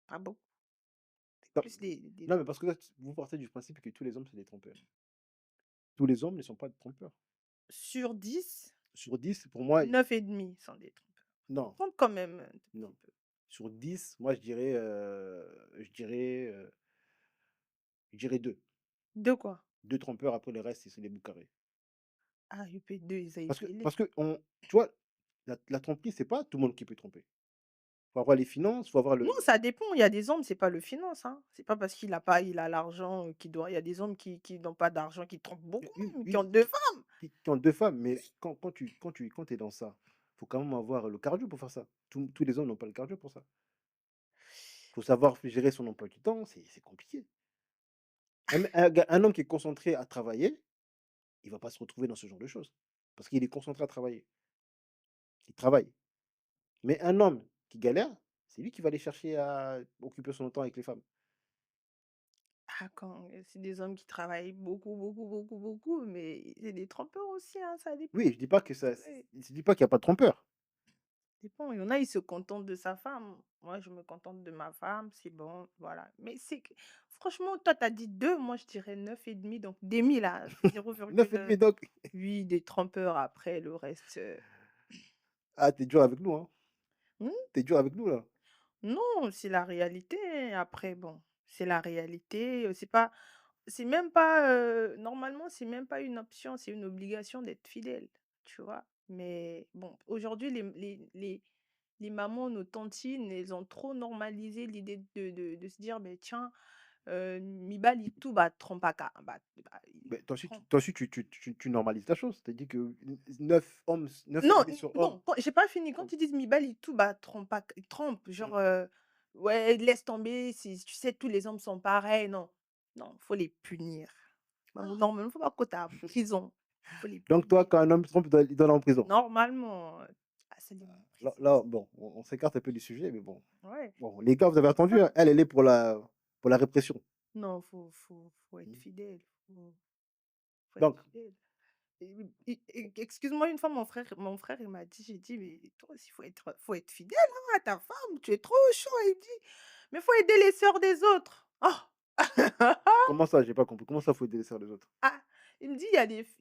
[SPEAKER 2] Ah bon? C'est
[SPEAKER 1] Non,
[SPEAKER 2] plus des
[SPEAKER 1] non, mais parce que là, vous partez du principe que tous les hommes, c'est des trompeurs. Tous les hommes ne sont pas des trompeurs.
[SPEAKER 2] sur 10,
[SPEAKER 1] Sur 10, pour moi,
[SPEAKER 2] 9,5 sont des trompeurs.
[SPEAKER 1] non,
[SPEAKER 2] Compte quand même un tout
[SPEAKER 1] non.
[SPEAKER 2] petit peu.
[SPEAKER 1] Sur 10, moi, je dirais 2.
[SPEAKER 2] De quoi?
[SPEAKER 1] 2 trompeurs, après le reste, c'est des boucs carrés.
[SPEAKER 2] Ah, UP2, ils a
[SPEAKER 1] Parce que
[SPEAKER 2] été
[SPEAKER 1] parce
[SPEAKER 2] laid.
[SPEAKER 1] que on tu vois, la tromperie, c'est pas tout le monde qui peut tromper. Faut avoir les finances, faut avoir
[SPEAKER 2] Non,
[SPEAKER 1] le
[SPEAKER 2] ça dépend. Il y a des hommes, c'est pas le finance, hein. C'est pas parce qu'il a l'argent, qu'il doit il y a des hommes qui n'ont pas d'argent, qui trompent beaucoup
[SPEAKER 1] oui,
[SPEAKER 2] même, qui ont
[SPEAKER 1] oui,
[SPEAKER 2] 2 femmes.
[SPEAKER 1] qui ont 2 femmes, mais quand tu es dans ça, faut quand même avoir le cardio pour faire ça. Tous les hommes n'ont pas le cardio pour ça. Faut savoir gérer son emploi du temps, c'est compliqué. Un homme qui est concentré à travailler, il va pas se retrouver dans ce genre de choses. Parce qu'il est concentré à travailler. Il travaille. Mais un homme qui galère, c'est lui qui va aller chercher à occuper son temps avec les femmes.
[SPEAKER 2] Ah, c'est des hommes qui travaillent beaucoup, beaucoup, beaucoup, beaucoup, mais c'est des trompeurs aussi, hein, ça dépend.
[SPEAKER 1] Oui, je dis pas que ça
[SPEAKER 2] Ouais,
[SPEAKER 1] je dis pas qu'il y a pas de trompeur.
[SPEAKER 2] dépend. Il y en a, ils se contentent de sa femme. Moi, je me contente de ma femme, c'est bon, voilà. Mais c'est que franchement, toi, tu as dit 2, moi, je dirais 9,5, donc demi là,
[SPEAKER 1] 9,5 donc.
[SPEAKER 2] 0,8 des trompeurs après le reste,
[SPEAKER 1] Ah, tu es dur avec nous, hein.
[SPEAKER 2] mmh.
[SPEAKER 1] Tu es dur avec nous, là.
[SPEAKER 2] Non, c'est la réalité. Après bon, c'est la réalité, c'est même pas, normalement, c'est même pas une option, c'est une obligation d'être fidèle, tu vois? Mais bon, aujourd'hui, les mamans, nos tantines, elles ont trop normalisé l'idée de se dire: «Beh, tiens, mibali tout bah, trompaka, il
[SPEAKER 1] Mais toi aussi
[SPEAKER 2] trompe».
[SPEAKER 1] tu normalises la chose. Tu as dit que 9 hommes,
[SPEAKER 2] Non,
[SPEAKER 1] 9,5
[SPEAKER 2] n
[SPEAKER 1] sur hommes.
[SPEAKER 2] non, quand j'ai pas fini. Quand
[SPEAKER 1] Trompe.
[SPEAKER 2] ils disent mibali tout bah, trompe,
[SPEAKER 1] Mmh.
[SPEAKER 2] genre, ouais, laisse tomber, si tu sais, tous les hommes sont pareils, non. Non, faut les punir. Normalement, faut pas que tu en prison, faut les
[SPEAKER 1] Donc toi,
[SPEAKER 2] punir.
[SPEAKER 1] quand un homme se trompe, il doit aller en prison?
[SPEAKER 2] Normalement, c'est les
[SPEAKER 1] Là
[SPEAKER 2] prisons,
[SPEAKER 1] là, bon, on s'écarte un peu du sujet, mais bon.
[SPEAKER 2] ouais.
[SPEAKER 1] Bon, les gars, vous avez entendu, hein? Elle est pour la répression.
[SPEAKER 2] Non, faut être
[SPEAKER 1] Mmh.
[SPEAKER 2] fidèle, faut être
[SPEAKER 1] Donc
[SPEAKER 2] fidèle. Et excuse-moi, une fois, mon frère, il m'a dit, j'ai dit: «Mais toi aussi, faut être fidèle, hein, à ta femme, tu es trop chaud». Il dit: «Mais faut aider les sœurs des autres». Oh!
[SPEAKER 1] comment ça? J'ai pas compris. Comment ça, faut aider les sœurs des autres?
[SPEAKER 2] Ah! Il me dit: «Il y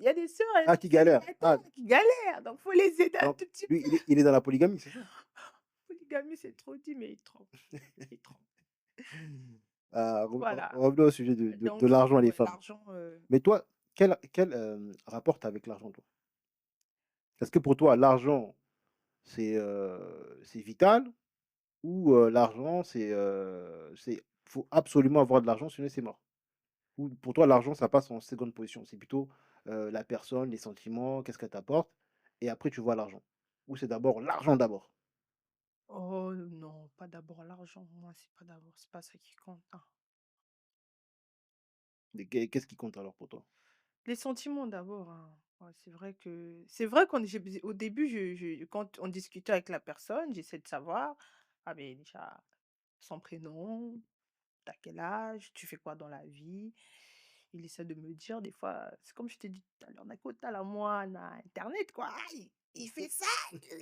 [SPEAKER 2] a des sœurs, elles
[SPEAKER 1] Ah,
[SPEAKER 2] sont
[SPEAKER 1] qui galère. Ah,
[SPEAKER 2] célibataires, qui galèrent, donc faut les aider un
[SPEAKER 1] donc
[SPEAKER 2] tout petit
[SPEAKER 1] lui,
[SPEAKER 2] peu».
[SPEAKER 1] il est dans la polygamie, c'est ça?
[SPEAKER 2] Polygamie, c'est trop dit, mais il trompe, voilà.
[SPEAKER 1] Revenons au sujet de
[SPEAKER 2] Donc
[SPEAKER 1] l'argent et les
[SPEAKER 2] ouais,
[SPEAKER 1] femmes.
[SPEAKER 2] l'argent,
[SPEAKER 1] Mais toi, quel rapport tu as avec l'argent, toi? Est-ce que pour toi, l'argent, c'est vital ou l'argent, c'est faut absolument avoir de l'argent, sinon c'est mort? Ou pour toi, l'argent, ça passe en seconde position? C'est plutôt, la personne, les sentiments, qu'est-ce qu'elle t'apporte et après tu vois l'argent? Ou c'est d'abord l'argent d'abord?
[SPEAKER 2] oh non, pas d'abord l'argent, moi, c'est pas ça qui compte, hein.
[SPEAKER 1] Et qu'est-ce qui compte alors pour toi?
[SPEAKER 2] Les sentiments d'abord, hein. Ouais, c'est vrai qu'on j'ai au début, quand on discutait avec la personne, j'essaie de savoir, ah mais déjà, son prénom, tu quel âge, tu fais quoi dans la vie? Il essaie de me dire des fois, c'est comme je t'ai dit tout à l'heure, na kota la mwana internet quoi. Ah, il fait ça,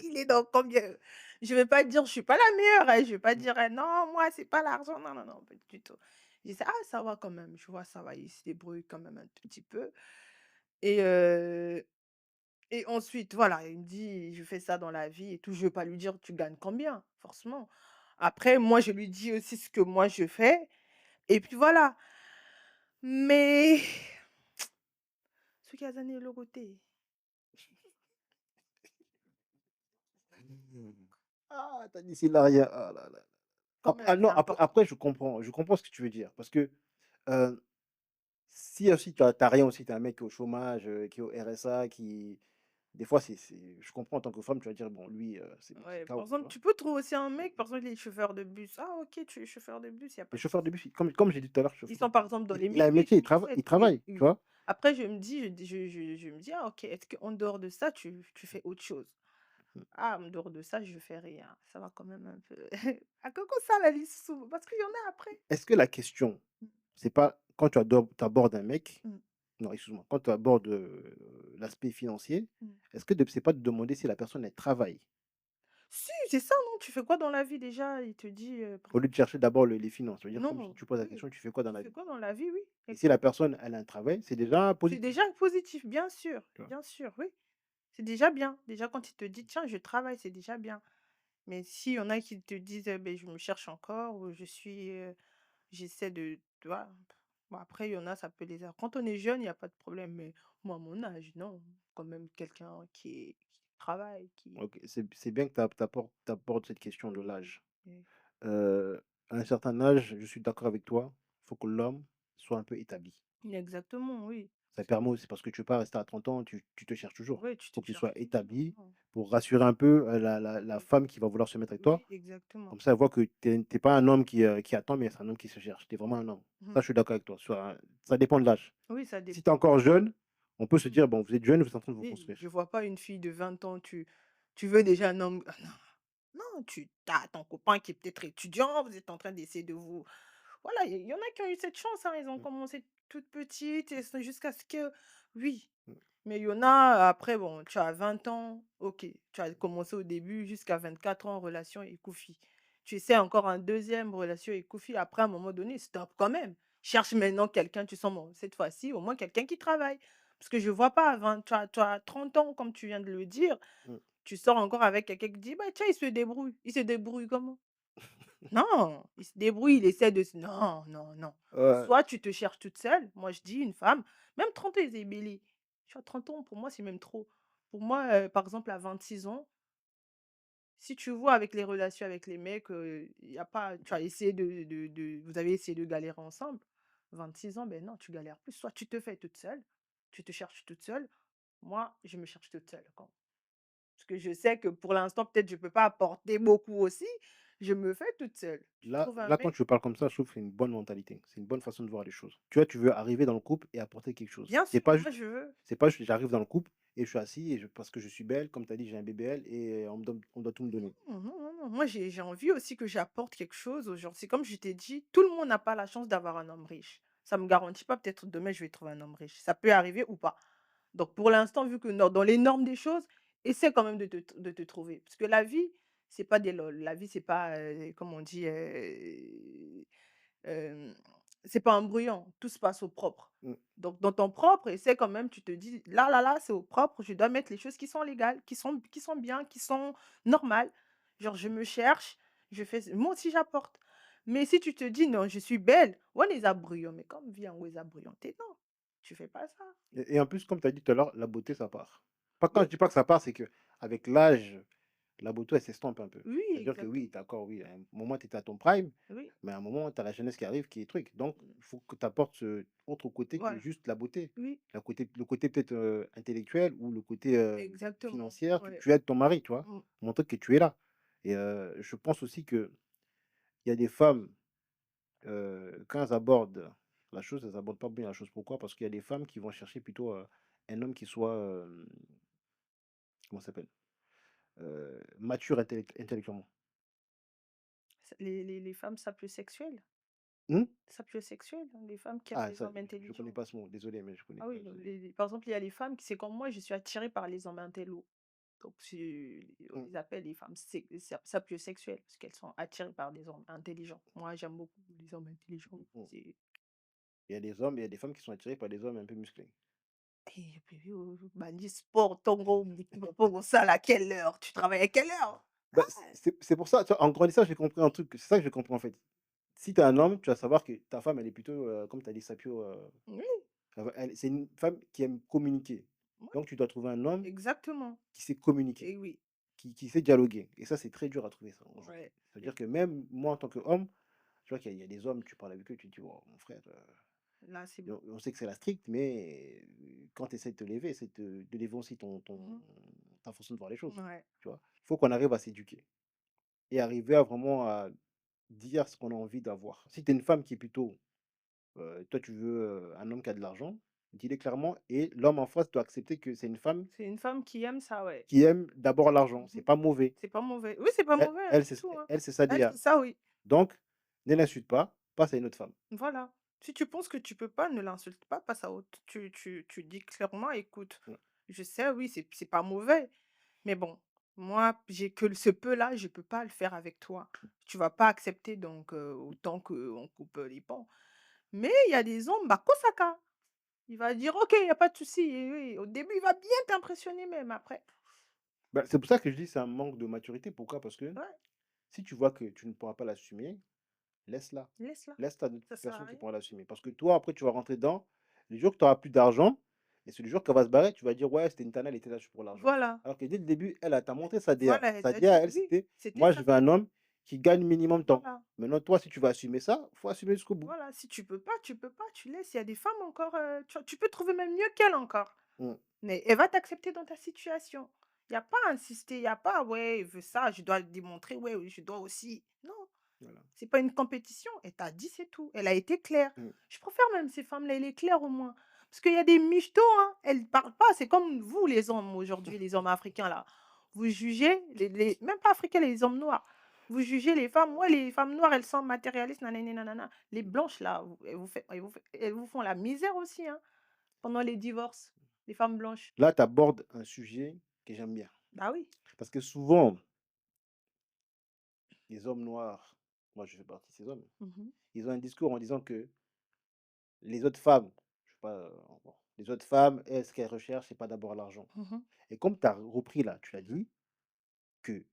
[SPEAKER 2] il est dans combien? Je vais pas dire je suis pas la meilleure, hein, je vais pas
[SPEAKER 1] Mmh.
[SPEAKER 2] dire: «Non, moi c'est pas l'argent», non, non, non, pas du tout. Je dis: «Ah ça va quand même», je vois ça va, il se débrouille quand même un tout petit peu. Et ensuite, voilà, il me dit: «Je fais ça dans la vie et tout». Je vais pas lui dire: «Tu gagnes combien?» forcément. Après, moi, je lui dis aussi ce que moi je fais et puis voilà. Mais soki aza na eloko te.
[SPEAKER 1] Ah, tu as dit s'il a rien. Ah là là.
[SPEAKER 2] quand même,
[SPEAKER 1] Ah
[SPEAKER 2] c'est
[SPEAKER 1] non,
[SPEAKER 2] important.
[SPEAKER 1] après je comprends ce que tu veux dire parce que, heu, si aussi tu as rien aussi, tu es un mec qui est au chômage, qui est au RSA, qui des fois c'est je comprends en tant que femme, tu vas dire: «Bon lui, c'est
[SPEAKER 2] Ouais, par
[SPEAKER 1] KO», tu
[SPEAKER 2] exemple,
[SPEAKER 1] vois?
[SPEAKER 2] tu peux trouver aussi un mec, par exemple, il est chauffeur de bus. Ah OK, tu es chauffeur de bus, il y a
[SPEAKER 1] Les
[SPEAKER 2] pas de
[SPEAKER 1] chauffeurs de
[SPEAKER 2] souci.
[SPEAKER 1] bus, comme j'ai dit tout à l'heure,
[SPEAKER 2] Ils sont par exemple dans les
[SPEAKER 1] il a un
[SPEAKER 2] métiers
[SPEAKER 1] métier,
[SPEAKER 2] qui nous aident.
[SPEAKER 1] il
[SPEAKER 2] Oui,
[SPEAKER 1] travaille, tu
[SPEAKER 2] oui.
[SPEAKER 1] vois?
[SPEAKER 2] Après je me dis, je me dis: «Ah OK, est-ce qu'en dehors de ça, tu fais autre chose?»
[SPEAKER 1] Mmh.
[SPEAKER 2] «Ah, en dehors de ça, je fais rien». Ça va quand même un peu à coco ça la liste souvent parce qu'il y en a après.
[SPEAKER 1] Est-ce que la question,
[SPEAKER 2] Mmh,
[SPEAKER 1] c'est pas quand tu abordes un mec,
[SPEAKER 2] mmh,
[SPEAKER 1] non, excuse-moi, quand tu abordes, l'aspect financier,
[SPEAKER 2] mmh.
[SPEAKER 1] est-ce que de c'est pas de demander si la personne elle travaille?
[SPEAKER 2] Si, c'est ça, non? Tu fais quoi dans la vie déjà? Il te dit, par
[SPEAKER 1] Au lieu
[SPEAKER 2] exemple
[SPEAKER 1] de chercher d'abord les finances, ça veut dire comme
[SPEAKER 2] non,
[SPEAKER 1] tu poses la
[SPEAKER 2] oui.
[SPEAKER 1] question: «Tu fais quoi dans
[SPEAKER 2] Tu
[SPEAKER 1] la
[SPEAKER 2] fais
[SPEAKER 1] vie?»
[SPEAKER 2] quoi dans la vie? Oui,
[SPEAKER 1] Et si la
[SPEAKER 2] exactement.
[SPEAKER 1] personne elle a un travail, c'est déjà
[SPEAKER 2] C'est
[SPEAKER 1] positif,
[SPEAKER 2] déjà positif,
[SPEAKER 1] tu vois?
[SPEAKER 2] bien sûr, oui. C'est déjà bien. Déjà quand il te dit: «Tiens, je travaille», c'est déjà bien. Mais s'il y en a qui te disent: «Beh, je me cherche encore» ou «Je suis, j'essaie de» tu vois? Bon après il y en a, ça peut les a quand on est jeune, il y a pas de problème, mais moi à mon âge, non. Quand même quelqu'un qui travaille, qui
[SPEAKER 1] OK, c'est bien que tu abordes cette question de
[SPEAKER 2] oui, oui,
[SPEAKER 1] l'âge.
[SPEAKER 2] oui.
[SPEAKER 1] À un certain âge, je suis d'accord avec toi, il faut que l'homme soit un peu établi.
[SPEAKER 2] Exactement, oui.
[SPEAKER 1] Ça
[SPEAKER 2] Parce que
[SPEAKER 1] permet aussi parce que tu veux pas rester à 30 ans, tu te cherches toujours.
[SPEAKER 2] ouais, tu
[SPEAKER 1] Il faut
[SPEAKER 2] te
[SPEAKER 1] que tu sois
[SPEAKER 2] cherches toujours,
[SPEAKER 1] établi
[SPEAKER 2] non.
[SPEAKER 1] pour rassurer un peu, la
[SPEAKER 2] Oui,
[SPEAKER 1] femme qui va vouloir se mettre avec toi.
[SPEAKER 2] oui, exactement.
[SPEAKER 1] Comme ça, elle voit que tu es pas un homme qui attend, mais c'est un homme qui se cherche. Tu es vraiment un homme.
[SPEAKER 2] Mmh.
[SPEAKER 1] Ça, je suis d'accord avec toi. Ça dépend de l'âge.
[SPEAKER 2] Oui, ça
[SPEAKER 1] Si tu es
[SPEAKER 2] dépend.
[SPEAKER 1] encore jeune, on peut se
[SPEAKER 2] Mmh.
[SPEAKER 1] dire: «Bon, vous êtes jeune, vous êtes en train de vous
[SPEAKER 2] Oui, je
[SPEAKER 1] construire».
[SPEAKER 2] vois pas une fille de 20 ans, tu veux déjà un homme ah non, non, tu as ton copain qui est peut-être étudiant, vous êtes en train d'essayer de vous voilà, il y en a qui ont eu cette chance, hein, ils ont
[SPEAKER 1] Mmh,
[SPEAKER 2] commencé toutes petites et c'est jusqu'à ce que oui,
[SPEAKER 1] mmh.
[SPEAKER 2] mais il y en a après bon, tu as 20 ans, OK, tu as commencé au début jusqu'à 24 ans relation et écoufie. Tu essaies encore un deuxième relation et écoufie, après à un moment donné, stop quand même. Cherche maintenant quelqu'un, tu sens bon, cette fois-ci, au moins quelqu'un qui travaille. Parce que je vois pas à 20 tu as 30 ans comme tu viens de le dire,
[SPEAKER 1] Mmh.
[SPEAKER 2] tu sors encore avec quelqu'un qui dit: «Bah, tiens, il se débrouille». Il se débrouille comment? Non, il se débrouille, il essaie de se non, non, non.
[SPEAKER 1] Ouais,
[SPEAKER 2] Soit tu te cherches toute seule, moi je dis une femme, même 30 ans, c'est bélé. Tu vois, 30 ans, pour moi, c'est même trop. Pour moi, par exemple, à 26 ans, si tu vois avec les relations avec les mecs, il y a pas tu as essayé de vous avez essayé de galérer ensemble. 26 ans, ben non, tu galères plus. Soit tu te fais toute seule, tu te cherches toute seule. Moi, je me cherche toute seule quand parce que je sais que pour l'instant, peut-être je peux pas apporter beaucoup aussi, je me fais toute seule. Tu trouves un
[SPEAKER 1] quand
[SPEAKER 2] mec
[SPEAKER 1] tu parles comme ça, je trouve que c'est une bonne mentalité. C'est une bonne façon de voir les choses. Tu vois, tu veux arriver dans le couple et apporter quelque chose.
[SPEAKER 2] bien sûr, moi je veux.
[SPEAKER 1] C'est pas juste j'arrive dans le couple et je suis assis et parce que je suis belle, comme tu as dit, j'ai un BBL et on doit tout me donner.
[SPEAKER 2] Non, non, non, non, moi j'ai envie aussi que j'apporte quelque chose aux gens. C'est comme je t'ai dit, tout le monde n'a pas la chance d'avoir un homme riche. Ça me garantit pas, peut-être demain je vais trouver un homme riche. Ça peut arriver ou pas. Donc pour l'instant, vu que dans les normes des choses, essaie quand même de te trouver. Parce que la vie, c'est pas des lol. La vie, c'est pas, comme on dit, Hem, c'est pas embrouillant, tout se passe au propre.
[SPEAKER 1] Mmh.
[SPEAKER 2] Donc dans ton propre, essaie quand même, tu te dis: «Là, là, là, c'est au propre, je dois mettre les choses qui sont légales, qui sont bien, qui sont normales». Genre je me cherche, je fais moi aussi j'apporte. Mais si tu te dis: «Non, je suis belle», ouais les abrouillons, mais comme vient où les abrouillons, tu non, tu fais pas ça.
[SPEAKER 1] Et en plus, comme tu as dit tout à l'heure, la beauté, ça part. Pas quand
[SPEAKER 2] Oui,
[SPEAKER 1] je dis pas que ça part, c'est qu'avec l'âge, la beauté, elle s'estompe un peu.
[SPEAKER 2] oui,
[SPEAKER 1] C'est-à-dire que oui,
[SPEAKER 2] exactement.
[SPEAKER 1] d'accord, oui, à un moment, tu étais à ton prime,
[SPEAKER 2] Oui,
[SPEAKER 1] mais à un moment, tu as la jeunesse qui arrive, qui est truc. Donc,
[SPEAKER 2] mmh,
[SPEAKER 1] il faut que tu apportes ce autre côté que
[SPEAKER 2] voilà,
[SPEAKER 1] juste la beauté.
[SPEAKER 2] oui,
[SPEAKER 1] Le côté peut-être intellectuel ou le côté
[SPEAKER 2] exactement,
[SPEAKER 1] financier.
[SPEAKER 2] ouais,
[SPEAKER 1] Tu aides ton mari, tu vois,
[SPEAKER 2] mmh.
[SPEAKER 1] pour montrer que tu es là. Et je pense aussi qu'il y a des femmes, quand elles abordent la chose, elles abordent pas bien la chose. Pourquoi? Parce qu'il y a des femmes qui vont chercher plutôt un homme qui soit, comment ça s'appelle? Mature intellectuellement.
[SPEAKER 2] C'est les femmes sapiosexuelles.
[SPEAKER 1] Mmh?
[SPEAKER 2] Sapiosexuelles, les femmes qui aiment
[SPEAKER 1] Ah
[SPEAKER 2] les
[SPEAKER 1] ça,
[SPEAKER 2] hommes
[SPEAKER 1] je connais
[SPEAKER 2] intelligents.
[SPEAKER 1] pas ce mot, désolé, mais je connais
[SPEAKER 2] Ah
[SPEAKER 1] pas
[SPEAKER 2] oui,
[SPEAKER 1] ce mot.
[SPEAKER 2] par exemple, il y a les femmes qui c'est comme moi, je suis attirée par les hommes intellos. Donc on
[SPEAKER 1] Mmh,
[SPEAKER 2] les appelle les femmes sapiosexuelles parce qu'elles sont attirées par des hommes intelligents. Moi, j'aime beaucoup les hommes intelligents.
[SPEAKER 1] mmh.
[SPEAKER 2] C'est
[SPEAKER 1] Il y a des hommes et il y a des femmes qui sont attirées par des hommes un peu musclés.
[SPEAKER 2] et puis, bani sport, tongo, butu, ça à quelle heure? Tu travailles à quelle heure?
[SPEAKER 1] Bah, c'est pour ça, tu vois, en grandissant, j'ai compris un truc, c'est ça que j'ai compris en fait. Si tu es un homme, tu vas savoir que ta femme, elle est plutôt, comme tu as dit, sapio,
[SPEAKER 2] Oui,
[SPEAKER 1] c'est une femme qui aime communiquer.
[SPEAKER 2] ouais,
[SPEAKER 1] Donc tu dois trouver un homme
[SPEAKER 2] exactement
[SPEAKER 1] qui sait communiquer,
[SPEAKER 2] et oui.
[SPEAKER 1] qui sait dialoguer et ça, c'est très dur à trouver ça aujourd'hui.
[SPEAKER 2] Ouais,
[SPEAKER 1] C'est-à-dire
[SPEAKER 2] et
[SPEAKER 1] que même moi, en tant qu'homme, tu vois qu'il y a des hommes, tu parles avec eux, tu te dis: «Oh mon frère,
[SPEAKER 2] là, c'est
[SPEAKER 1] et
[SPEAKER 2] bon.
[SPEAKER 1] on sait que c'est la stricte, mais quand tu essaies de te lever, essaie de lever aussi
[SPEAKER 2] Mmh.
[SPEAKER 1] ta façon de voir les choses»,
[SPEAKER 2] Ouais.
[SPEAKER 1] tu vois? Il faut qu'on arrive à s'éduquer et arriver à vraiment à dire ce qu'on a envie d'avoir. Si tu es une femme qui est plutôt, toi tu veux, un homme qui a de l'argent, dis-le clairement et l'homme en face doit accepter que c'est une femme
[SPEAKER 2] C'est une femme qui aime ça, ouais.
[SPEAKER 1] qui aime d'abord l'argent, c'est
[SPEAKER 2] Mmh.
[SPEAKER 1] pas mauvais.
[SPEAKER 2] C'est pas mauvais. Oui, c'est pas
[SPEAKER 1] Elle
[SPEAKER 2] mauvais, hein,
[SPEAKER 1] elle
[SPEAKER 2] du
[SPEAKER 1] c'est
[SPEAKER 2] tout, hein.
[SPEAKER 1] elle c'est ça
[SPEAKER 2] Elle,
[SPEAKER 1] DA.
[SPEAKER 2] c'est ça, oui.
[SPEAKER 1] Donc ne l'insulte pas, passe à une autre femme.
[SPEAKER 2] Voilà. Si tu penses que tu peux pas, ne l'insulte pas, passe à autre. Tu dis clairement: «Écoute,
[SPEAKER 1] Mmh.
[SPEAKER 2] je sais, oui, c'est pas mauvais, mais bon, moi, j'ai que ce peu-là, je peux pas le faire avec toi. Tu vas pas accepter donc autant qu'on coupe, les ponts». Mais il y a des hommes, bah, Kosaka, il va dire: «OK, il y a pas de souci» et oui, au début, il va bien t'impressionner même après.
[SPEAKER 1] Bah, c'est pour ça que je dis c'est un manque de maturité. Pourquoi? Parce que
[SPEAKER 2] Ouais,
[SPEAKER 1] si tu vois que tu ne pourras pas l'assumer, laisse-la.
[SPEAKER 2] laisse-la,
[SPEAKER 1] Laisse-la d'autres
[SPEAKER 2] ça sert à
[SPEAKER 1] personnes qui
[SPEAKER 2] rien.
[SPEAKER 1] pourront l'assumer. Parce que toi, après, tu vas rentrer dedans, le jour que tu auras plus d'argent et c'est le jour qu'elle va se barrer, tu vas dire: «Ouais, c'était une tana, elle était là juste pour l'argent».
[SPEAKER 2] Voilà,
[SPEAKER 1] Alors que dès le début, elle, t'a montré sa DA.
[SPEAKER 2] voilà, elle
[SPEAKER 1] Sa
[SPEAKER 2] t'a dit
[SPEAKER 1] DA à elle,
[SPEAKER 2] oui,
[SPEAKER 1] c'était:
[SPEAKER 2] c'était
[SPEAKER 1] «Moi,
[SPEAKER 2] ça.
[SPEAKER 1] je veux un homme qui gagne minimum tant».
[SPEAKER 2] Voilà.
[SPEAKER 1] Maintenant, toi, si tu veux assumer ça, faut assumer jusqu'au bout.
[SPEAKER 2] Voilà, si tu peux pas, tu peux pas, tu laisses. Il y a des femmes encore, tu peux trouver même mieux qu'elle encore,
[SPEAKER 1] Mmh,
[SPEAKER 2] mais elle va t'accepter dans ta situation. Il y a pas à insister, il y a pas: «Ouais, il veut ça, je dois le démontrer, ouais, oui, je dois aussi». Non,
[SPEAKER 1] voilà.
[SPEAKER 2] c'est pas une compétition, elle t'a dit, c'est tout. Elle a été claire.
[SPEAKER 1] Mmh.
[SPEAKER 2] Je préfère même ces femmes-là, elle est claire au moins. Parce qu'il y a des michtos, hein, elles parlent pas, c'est comme vous les hommes aujourd'hui, les hommes africains là. Vous jugez les même pas africains, les hommes noirs. Vous jugez les femmes, ouais, les femmes noires, elles sont matérialistes, nanani nanana. Les blanches là, elles vous font la misère aussi, hein, pendant les divorces, les femmes blanches.
[SPEAKER 1] Là, tu abordes un sujet que j'aime bien.
[SPEAKER 2] Bah oui.
[SPEAKER 1] Parce que souvent, les hommes noirs, moi je fais partie de ces hommes,
[SPEAKER 2] Mmh.
[SPEAKER 1] ils ont un discours en disant que les autres femmes, je sais pas, bon, les autres femmes, elles, ce qu'elles recherchent, c'est pas d'abord l'argent.
[SPEAKER 2] Mmh.
[SPEAKER 1] Et comme tu as repris là, tu l'as dit, que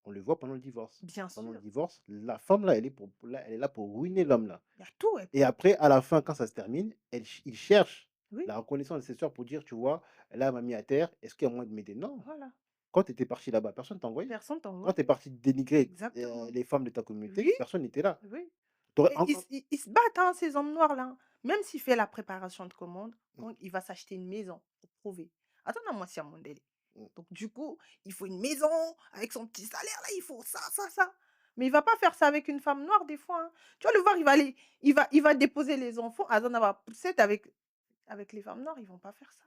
[SPEAKER 1] on le voit pendant le divorce.
[SPEAKER 2] Bien
[SPEAKER 1] Pendant le
[SPEAKER 2] sûr,
[SPEAKER 1] divorce, la femme là, elle est là pour ruiner l'homme là.
[SPEAKER 2] il y a tout, elle
[SPEAKER 1] Et
[SPEAKER 2] prend
[SPEAKER 1] après, à la fin, quand ça se termine, il cherche
[SPEAKER 2] oui,
[SPEAKER 1] la reconnaissance de ses sœurs pour dire, tu vois, là, elle m'a mis à terre, est-ce qu'il y a moyen de m'aider? Non.
[SPEAKER 2] voilà.
[SPEAKER 1] Quand tu étais parti là-bas, personne t'a envoyé.
[SPEAKER 2] Personne
[SPEAKER 1] Quand tu es
[SPEAKER 2] t'envoie.
[SPEAKER 1] parti dénigrer
[SPEAKER 2] Exactement.
[SPEAKER 1] les femmes de ta communauté,
[SPEAKER 2] Oui,
[SPEAKER 1] personne n'était là.
[SPEAKER 2] oui.
[SPEAKER 1] T'aurais
[SPEAKER 2] Et
[SPEAKER 1] en-
[SPEAKER 2] ils se battent, hein, ces hommes noirs-là, hein. Même s'il fait la préparation de commande,
[SPEAKER 1] Mm,
[SPEAKER 2] quand il va s'acheter une maison pour prouver. Attends, moi, c'est mon délai.
[SPEAKER 1] mm.
[SPEAKER 2] Donc du coup, il faut une maison avec son petit salaire là, il faut ça, ça, ça. Mais il va pas faire ça avec une femme noire des fois, hein. Tu vas le voir, il va aller il va déposer les enfants. Attends, c'est avec les femmes noires, ils vont pas faire ça.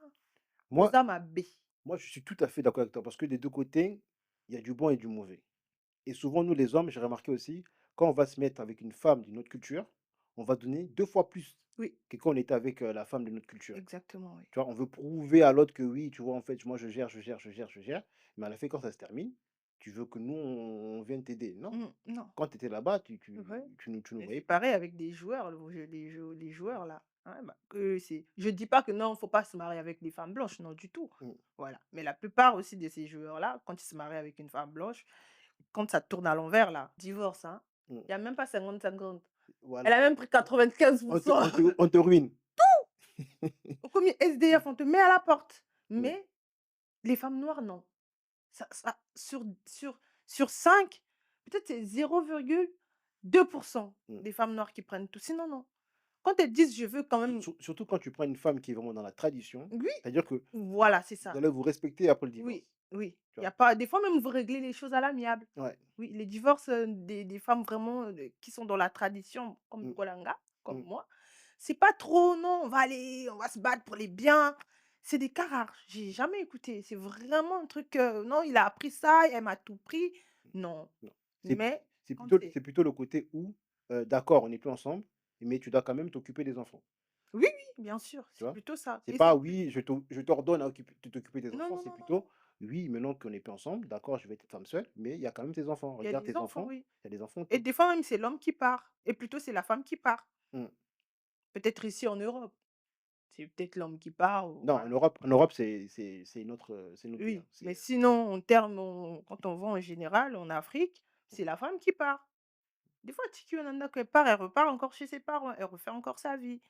[SPEAKER 1] Moi,
[SPEAKER 2] Aux âmes à B.
[SPEAKER 1] moi, je suis tout à fait d'accord avec toi parce que des deux côtés, il y a du bon et du mauvais. Et souvent, nous, les hommes, j'ai remarqué aussi, quand on va se mettre avec une femme d'une autre culture, on va donner 2 fois plus
[SPEAKER 2] Oui,
[SPEAKER 1] que quand on était avec, la femme de notre culture.
[SPEAKER 2] exactement, oui.
[SPEAKER 1] Tu vois? On veut prouver à l'autre que oui, tu vois, en fait, moi, je gère, je gère, je gère, je gère, mais à la fin, quand ça se termine, tu veux que nous, on vienne t'aider. Non,
[SPEAKER 2] Non.
[SPEAKER 1] quand tu étais là-bas,
[SPEAKER 2] Ouais.
[SPEAKER 1] tu nous
[SPEAKER 2] Et
[SPEAKER 1] voyais
[SPEAKER 2] c'est
[SPEAKER 1] pas.
[SPEAKER 2] pareil avec des joueurs, les joueurs là, hein, bah, eux, c'est je dis pas que non, faut pas se marier avec des femmes blanches, non du tout.
[SPEAKER 1] Mmh,
[SPEAKER 2] Voilà, mais la plupart aussi de ces joueurs-là, quand ils se marient avec une femme blanche, quand ça tourne à l'envers là, divorce, hein.
[SPEAKER 1] mmh,
[SPEAKER 2] Il y a même pas 50-50. Elle
[SPEAKER 1] voilà.
[SPEAKER 2] a même pris 95.
[SPEAKER 1] On te ruine.
[SPEAKER 2] Comme SDF, on te met à la porte.
[SPEAKER 1] Mmh,
[SPEAKER 2] Mais les femmes noires, non. Ça sur 5, peut-être c'est 0,2
[SPEAKER 1] mmh.
[SPEAKER 2] des femmes noires qui prennent tout. Sinon, non. Quand elles disent: «Je veux quand même».
[SPEAKER 1] Surtout quand tu prends une femme qui est vraiment dans la tradition,
[SPEAKER 2] Oui,
[SPEAKER 1] c'est-à-dire que
[SPEAKER 2] voilà, c'est
[SPEAKER 1] vous
[SPEAKER 2] ça.
[SPEAKER 1] allez vous respecter après le
[SPEAKER 2] Oui,
[SPEAKER 1] divorce,
[SPEAKER 2] oui.
[SPEAKER 1] tu
[SPEAKER 2] Il y a
[SPEAKER 1] vois?
[SPEAKER 2] pas des fois même, vous réglez les choses à l'amiable.
[SPEAKER 1] Ouais.
[SPEAKER 2] Oui, les divorces, des femmes vraiment, qui sont dans la tradition comme
[SPEAKER 1] Mmh,
[SPEAKER 2] Kolanga, comme
[SPEAKER 1] mmh.
[SPEAKER 2] moi, c'est pas trop: «Non, on va se battre pour les biens». C'est des cas rares. J'ai jamais écouté. C'est vraiment un truc, «Non, il a appris ça, elle m'a tout pris». Non,
[SPEAKER 1] Non. C'est
[SPEAKER 2] mais
[SPEAKER 1] c'est
[SPEAKER 2] quand
[SPEAKER 1] plutôt
[SPEAKER 2] c'est
[SPEAKER 1] c'est plutôt le côté où, d'accord, on n'est plus ensemble, mais tu dois quand même t'occuper des enfants,
[SPEAKER 2] oui, oui, bien sûr,
[SPEAKER 1] tu
[SPEAKER 2] c'est
[SPEAKER 1] vois?
[SPEAKER 2] plutôt ça
[SPEAKER 1] C'est
[SPEAKER 2] et c'est
[SPEAKER 1] pas:
[SPEAKER 2] plus
[SPEAKER 1] «Oui, je t'ordonne à occuper de t'occuper des
[SPEAKER 2] non,
[SPEAKER 1] enfants»,
[SPEAKER 2] non,
[SPEAKER 1] c'est
[SPEAKER 2] non, non, non.
[SPEAKER 1] plutôt: «Oui, maintenant qu'on n'est plus ensemble, d'accord, je vais être femme seule, mais il y a quand même tes enfants.
[SPEAKER 2] Il y a
[SPEAKER 1] Regarde
[SPEAKER 2] des
[SPEAKER 1] tes
[SPEAKER 2] enfants,
[SPEAKER 1] enfants,
[SPEAKER 2] oui
[SPEAKER 1] il y a des enfants
[SPEAKER 2] et
[SPEAKER 1] autour».
[SPEAKER 2] des fois même, c'est l'homme qui part et plutôt c'est la femme qui part.
[SPEAKER 1] Mmh.
[SPEAKER 2] Peut-être ici en Europe, c'est peut-être l'homme qui part ou
[SPEAKER 1] Non,
[SPEAKER 2] voilà.
[SPEAKER 1] En Europe, c'est une autre pays, hein.
[SPEAKER 2] Oui, mais sinon en termes quand on va en général en Afrique, c'est la femme qui part. Des fois, Tiki Nanda, quand elle part, elle repart encore chez ses parents, elle refait encore sa vie,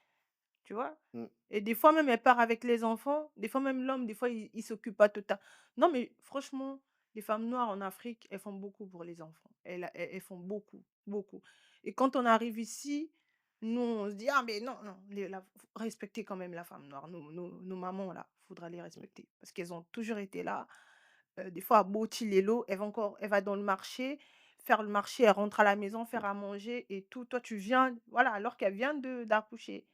[SPEAKER 2] tu vois?
[SPEAKER 1] mmh,
[SPEAKER 2] Et des fois même, elle part avec les enfants, des fois même l'homme, des fois il s'occupe pas total non mais franchement, Les femmes noires en Afrique, elles font beaucoup pour les enfants. Elles font beaucoup, beaucoup. Et quand on arrive ici, nous, on se dit: «Ah mais non, non, les la f respectez quand même la femme noire, nos mamans là, faudra les
[SPEAKER 1] Mmh,
[SPEAKER 2] respecter». Parce qu'elles ont toujours été là. Des fois à Boti-Lelo, elle va dans le marché, faire le marché, elle rentre à la maison, faire à manger et tout. Toi, tu viens voilà, alors qu'elle vient de d'accoucher.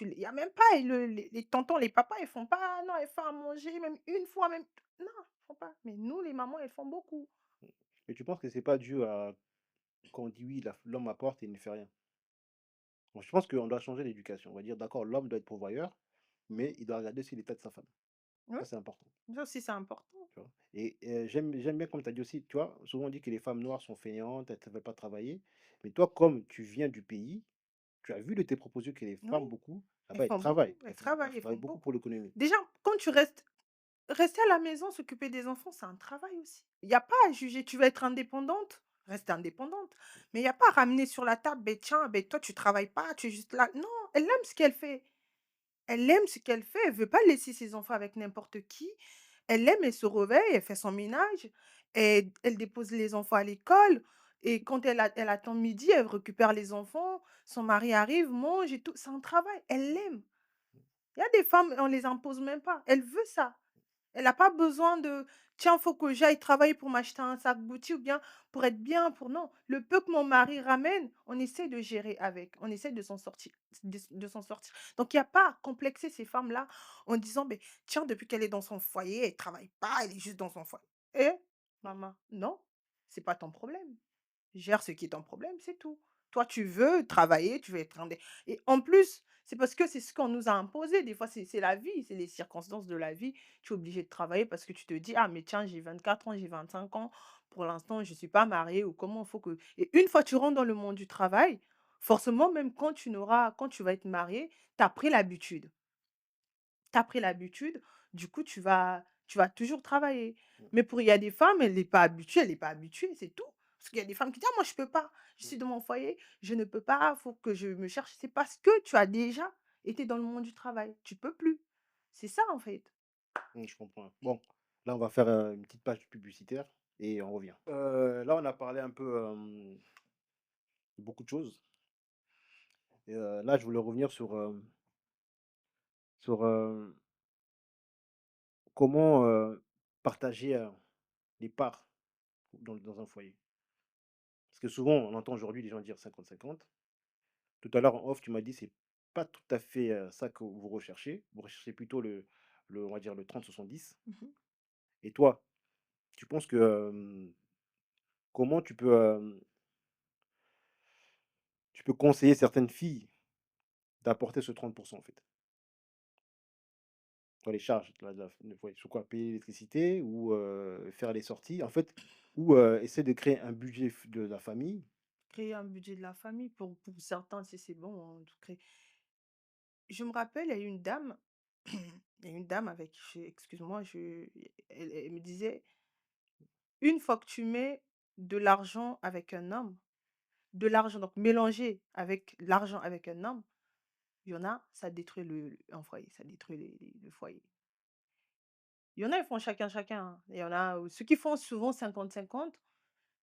[SPEAKER 2] Il y a même pas et les tontons, les papas, ils font pas: «Non, elle fait à manger même une fois, même» non, ils font pas. Mais nous, les mamans, elles font beaucoup.
[SPEAKER 1] mmh. Et tu penses que c'est pas dû à quand on dit: «Oui, l'homme apporte et il ne fait rien». Bon, je pense qu'on doit changer l'éducation. On va dire: «D'accord, l'homme doit être pourvoyeur, mais il doit regarder aussi l'état de sa femme».
[SPEAKER 2] Oui,
[SPEAKER 1] Ça, c'est important,
[SPEAKER 2] ça aussi, c'est important.
[SPEAKER 1] tu vois? Et j'aime bien comme tu as dit aussi, tu vois? Souvent on dit que les femmes noires sont feignantes, elles ne veulent pas travailler. Mais toi, comme tu viens du pays, tu as vu de tes propres yeux que les
[SPEAKER 2] Oui,
[SPEAKER 1] femmes, beaucoup,
[SPEAKER 2] elles
[SPEAKER 1] là-bas, elles
[SPEAKER 2] font
[SPEAKER 1] travaillent.
[SPEAKER 2] beaucoup, elles
[SPEAKER 1] Elles
[SPEAKER 2] travaillent, elles font
[SPEAKER 1] travaillent beaucoup pour
[SPEAKER 2] beaucoup.
[SPEAKER 1] l'économie.
[SPEAKER 2] Déjà, quand tu restes rester à la maison, s'occuper des enfants, c'est un travail aussi. Il y a pas à juger. Tu veux être indépendante, reste indépendante. Mais il y a pas à ramener sur la table: «Beh, tiens, beh, toi, tu travailles pas, tu es juste là». Non, elle aime ce qu'elle fait. Elle aime ce qu'elle fait, elle veut pas laisser ses enfants avec n'importe qui. Elle aime, elle se réveille, elle fait son ménage, elle dépose les enfants à l'école et quand elle attend midi, elle récupère les enfants, son mari arrive, mange et tout. C'est un travail, elle l'aime. Il y a des femmes, on les impose même pas. Elle veut ça. Elle a pas besoin de: «Tiens, faut que j'aille travailler pour m'acheter un sac Gucci ou bien pour être bien, pour» non. Le peu que mon mari ramène, on essaie de gérer avec, on essaie de s'en sortir de s'en sortir. Donc il y a pas à complexer ces femmes-là en disant: «Beh, tiens, depuis qu'elle est dans son foyer, elle travaille pas, elle est juste dans son foyer». Eh, maman, non, c'est pas ton problème. Gère ce qui est ton problème, c'est tout. Toi, tu veux travailler, tu veux être indé et en plus, c'est parce que c'est ce qu'on nous a imposé. Des fois, c'est la vie, c'est les circonstances de la vie. Tu es obligé de travailler parce que tu te dis: «Ah mais tiens, j'ai 24 ans, j'ai 25 ans, pour l'instant, je ne suis pas mariée» ou comment, il faut que et une fois tu rentres dans le monde du travail, forcément, même quand tu vas être mariée, tu as pris l'habitude. Tu as pris l'habitude, du coup, tu vas toujours travailler.
[SPEAKER 1] Mmh,
[SPEAKER 2] Mais il y a des femmes, elle est pas habituée, c'est tout. Parce qu'il y a des femmes qui disent: «Ah moi je peux pas, je
[SPEAKER 1] mmh,
[SPEAKER 2] suis dans mon foyer, je ne peux pas, faut que je me cherche». C'est parce que tu as déjà été dans le monde du travail, tu peux plus. C'est ça en fait.
[SPEAKER 1] je comprends. Bon, là, on va faire, une petite page publicitaire et on revient. Là, on a parlé un peu, de beaucoup de choses et là, je voulais revenir sur comment, partager, les parts dans un foyer. Parce que souvent, on entend aujourd'hui les gens dire 50-50. Tout à l'heure en off, tu m'as dit: «C'est pas tout à fait, ça que vous recherchez. Vous recherchez plutôt on va dire le 30-70».
[SPEAKER 2] Mmh.
[SPEAKER 1] Et toi, tu penses que, comment tu peux conseiller certaines filles d'apporter ce 30 en fait? Dans les charges de foyer, sur quoi? Payer l'électricité ou, faire les sorties, en fait, ou, essayer de créer un budget de la famille.
[SPEAKER 2] Créer un budget de la famille pour certains, c'est bon, hein, de créer je me rappelle, il y a eu une dame, il y a une dame avec excuse-moi, elle me disait: «Une fois que tu mets de l'argent avec un homme, de l'argent donc mélangé avec l'argent avec un homme, il y en a, ça détruit un foyer, ça détruit le foyer. Il y en a, ils font chacun, chacun, hein. Il y en a, ceux qui font souvent 50-50,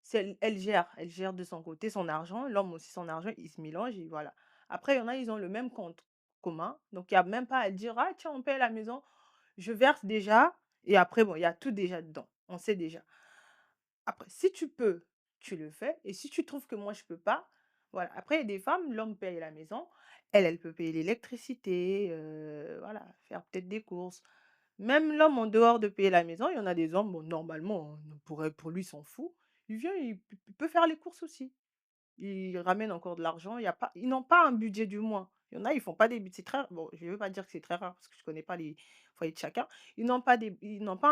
[SPEAKER 2] c'est elle gère de son côté son argent, l'homme aussi son argent, ils se mélangent et voilà. Après, il y en a, ils ont le même compte commun, donc il y a même pas à dire: «Ah tiens, on paye la maison, je verse déjà» et après bon, il y a tout déjà dedans, on sait déjà. Après, si tu peux, tu le fais et si tu trouves que moi je peux pas, voilà. Après, il y a des femmes, l'homme paye la maison, elle peut payer l'électricité, voilà, faire peut-être des courses. Même l'homme, en dehors de payer la maison, il y en a des hommes, bon, normalement, pour lui, il s'en fout. Il vient, il peut faire les courses aussi. Ils ramènent encore de l'argent, il y a pas ils n'ont pas un budget du moins. Il y en a, ils font pas des bud c'est très bon, je ne veux pas dire que c'est très rare parce que je connais pas les foyers de chacun. Ils n'ont pas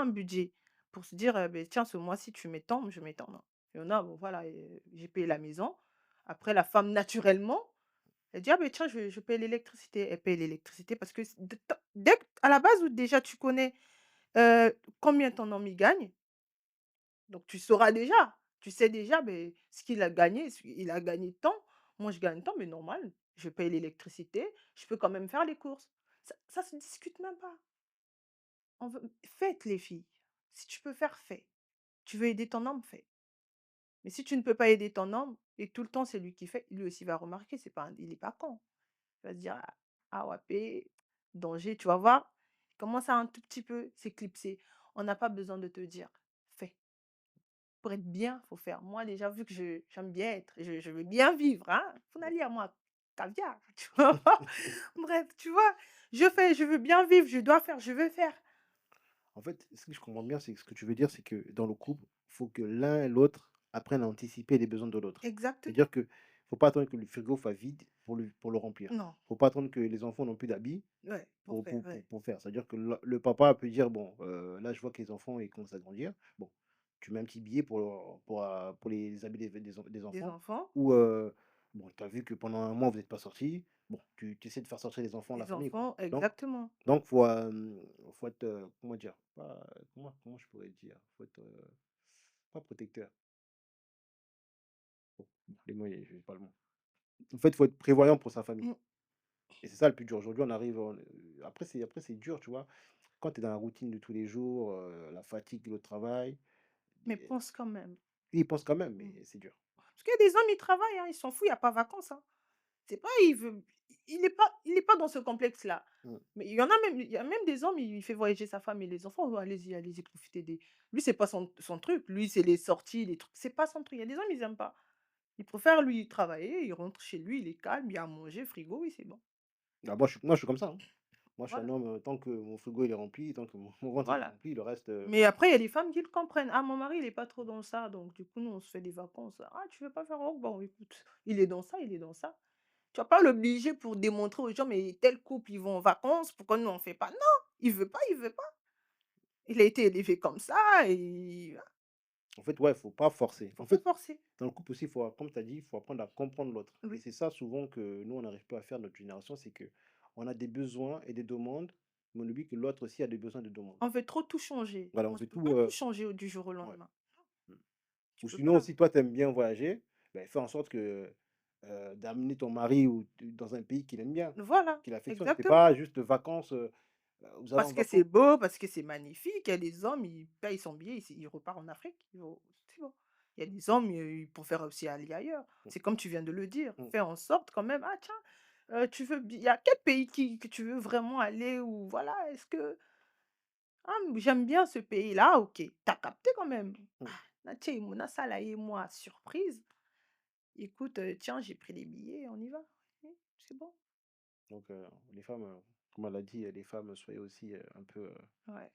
[SPEAKER 2] un budget pour se dire: «Beh, tiens, ce mois-ci, tu mets tant, je mets tant». Non. Il y en a, bon, voilà, j'ai payé la maison. Après la femme, naturellement, elle dit: «Ah, beh, tiens, je paye l'électricité». Elle paye l'électricité parce que c d t dès q à la base où déjà tu connais, combien ton homme il gagne, donc tu sauras déjà. Tu sais déjà, beh, ce qu'il a gagné, il a gagné tant, moi je gagne tant, mais normal, je paye l'électricité, je peux quand même faire les courses. Ça se discute même pas. On veut faites les filles. Si tu peux faire, fais. Tu veux aider ton homme, fais. Mais si tu ne peux pas aider ton homme et tout le temps c'est lui qui fait, lui aussi va remarquer, c'est pas un il est pas con. Il va se dire: «Ah Wapé, danger», tu vas voir? Il commence à un tout petit peu s'éclipser. On n'a pas besoin de te dire: «Fais». Pour être bien, faut faire. Moi déjà vu que je j'aime bien être, je veux bien vivre, hein, faut
[SPEAKER 1] Mmh.
[SPEAKER 2] n'aller à moi caviar, tu vois? Bref, tu vois? Je fais, je veux bien vivre, je dois faire, je veux faire.
[SPEAKER 1] En fait, ce que je comprends bien, c'est que ce que tu veux dire, c'est que dans le couple, il faut que l'un et l'autre apprennent à anticiper les besoins de l'autre. C'est-à-dire
[SPEAKER 2] Exactement.
[SPEAKER 1] que faut pas attendre que le frigo soit vide pour le remplir.
[SPEAKER 2] Non,
[SPEAKER 1] Faut pas attendre que les enfants n'ont plus d'habits
[SPEAKER 2] ouais, pour faire, ouais.
[SPEAKER 1] pour faire. C'est-à-dire que le papa peut dire: «Bon, là, je vois que les enfants, ils commencent à grandir. Bon, tu mets un petit billet pour les habits des
[SPEAKER 2] Des
[SPEAKER 1] enfants»
[SPEAKER 2] enfants,
[SPEAKER 1] ou «Bon, tu as vu que pendant un mois, vous êtes pas sortis. Bon, tu essaies de faire sortir les enfants, la
[SPEAKER 2] des
[SPEAKER 1] famille, quoi».
[SPEAKER 2] enfants,
[SPEAKER 1] Donc
[SPEAKER 2] exactement.
[SPEAKER 1] faut être, comment dire? Pas comment je pourrais dire? Faut être, pas protecteur. Bon, les mots, j'ai pas le mot. En fait, faut être prévoyant pour sa famille
[SPEAKER 2] Mmh,
[SPEAKER 1] et c'est ça le plus dur. Aujourd'hui, après c'est dur, tu vois? Quand tu es dans la routine de tous les jours, la fatigue, le travail,
[SPEAKER 2] mais
[SPEAKER 1] et
[SPEAKER 2] pense quand même.
[SPEAKER 1] oui, ils pensent quand même,
[SPEAKER 2] Mmh.
[SPEAKER 1] mais c'est dur.
[SPEAKER 2] Parce qu'il y a des hommes, ils travaillent, hein, ils s'en foutent, il y a pas vacances, hein. C'est pas il est pas dans ce complexe-là.
[SPEAKER 1] Mmh.
[SPEAKER 2] Mais il y a même des hommes, il fait voyager sa femme et les enfants: «Oh allez-y, allez-y, profitez des» lui, c'est pas son truc. Lui, c'est les sorties, les trucs, c'est pas son truc. Il y a des hommes, ils aiment pas. Ils préfèrent, lui, travailler, il rentre chez lui, il est calme, il y a à manger, frigo, oui, c'est bon.
[SPEAKER 1] Ah, moi, je suis comme ça, hein. Moi, je suis un
[SPEAKER 2] Voilà,
[SPEAKER 1] homme, tant que mon frigo, il est rempli, tant que mon ventre, il est
[SPEAKER 2] voilà.
[SPEAKER 1] rempli, le reste,
[SPEAKER 2] Mais après, il y a des femmes qui le comprennent: «Ah, mon mari, il est pas trop dans ça, donc du coup, nous, on se fait des vacances. Ah, tu veux pas faire? Oh, bon, écoute, il est dans ça, il est dans ça». Tu vas pas l'obliger pour démontrer aux gens: «Mais tel couple, ils vont en vacances, pourquoi nous on fait pas?» Non, il veut pas, il veut pas. Il a été élevé comme ça et voilà,
[SPEAKER 1] en fait, ouais, faut pas forcer.
[SPEAKER 2] faut
[SPEAKER 1] En
[SPEAKER 2] pas
[SPEAKER 1] fait,
[SPEAKER 2] forcer.
[SPEAKER 1] dans le couple aussi, faut, comme tu as dit, il faut apprendre à comprendre l'autre et
[SPEAKER 2] Oui,
[SPEAKER 1] c'est ça souvent que nous, on n'arrive pas à faire, notre génération, c'est que on a des besoins et des demandes, mais on oublie que l'autre aussi a des besoins et des demandes.
[SPEAKER 2] on veut trop tout changer.
[SPEAKER 1] Voilà, on
[SPEAKER 2] On
[SPEAKER 1] veut
[SPEAKER 2] ne peut
[SPEAKER 1] tout,
[SPEAKER 2] pas tout changer du jour au
[SPEAKER 1] ouais.
[SPEAKER 2] lendemain.
[SPEAKER 1] Mmh.
[SPEAKER 2] Tu
[SPEAKER 1] Ou
[SPEAKER 2] peux
[SPEAKER 1] sinon,
[SPEAKER 2] pas.
[SPEAKER 1] si toi, tu aimes bien voyager, beh, fais en sorte que, d'amener ton mari ou dans un pays qu'il aime bien,
[SPEAKER 2] Voilà,
[SPEAKER 1] qu'il affectionne. C'est
[SPEAKER 2] exactement.
[SPEAKER 1] pas juste vacances, vous allez en
[SPEAKER 2] Parce que c'est
[SPEAKER 1] vacances.
[SPEAKER 2] beau, parce que c'est magnifique. Il y a des hommes, ils payent son billet, il repart en Afrique, c'est bon. Il y a des hommes, ils préfèrent aussi aller ailleurs.
[SPEAKER 1] Mmh,
[SPEAKER 2] C'est comme tu viens de le dire,
[SPEAKER 1] mmh.
[SPEAKER 2] fais en sorte quand même: «Ah tiens, tu veux il y a quel pays que tu veux vraiment aller ou voilà, est-ce que ah j'aime bien ce pays-là, OK». Tu as capté quand même. Ah,
[SPEAKER 1] Mmh.
[SPEAKER 2] na tiens, mona sala et moi surprise. Écoute, tiens, j'ai pris les billets, on y va. C'est bon.
[SPEAKER 1] Donc les femmes, comme elle a dit, les femmes, soyez aussi,
[SPEAKER 2] Ouais.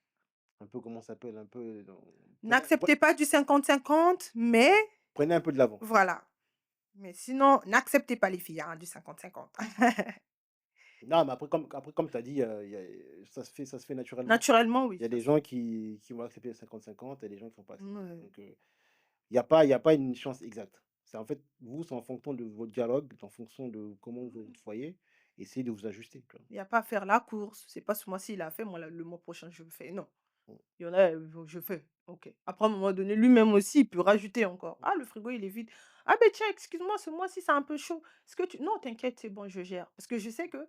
[SPEAKER 1] un peu comment ça s'appelle? Un peu dans
[SPEAKER 2] N'acceptez pas du 50-50, mais
[SPEAKER 1] prenez un peu de l'avant.
[SPEAKER 2] voilà. Mais sinon, n'acceptez pas les filles, hein, du 50-50.
[SPEAKER 1] Non, mais après comme tu as dit, ça se fait naturellement.
[SPEAKER 2] Naturellement, oui,
[SPEAKER 1] Il y a
[SPEAKER 2] ça
[SPEAKER 1] des
[SPEAKER 2] se
[SPEAKER 1] gens
[SPEAKER 2] fait.
[SPEAKER 1] qui vont accepter 50-50 et des gens qui vont pas accepter.
[SPEAKER 2] Ouais.
[SPEAKER 1] Donc il y a pas une chance exacte. C'est en fait, vous, c'est en fonction de votre dialogue, en fonction de comment vous
[SPEAKER 2] Ouais.
[SPEAKER 1] votre foyer, essayez de vous ajuster, tu vois?
[SPEAKER 2] Il y a pas à faire la course. C'est pas ce mois-ci, il a fait, moi, le mois prochain, je fais. Non.
[SPEAKER 1] Mmh,
[SPEAKER 2] Il y en a, je fais. OK. Après, à un moment donné, lui-même aussi, il peut rajouter encore.
[SPEAKER 1] mmh,
[SPEAKER 2] «Ah, le frigo, il est vide. Ah, ben tiens, excuse-moi, ce mois-ci, c'est un peu chaud. Est-ce que tu» «Non, t'inquiète, c'est bon, je gère». Parce que je sais que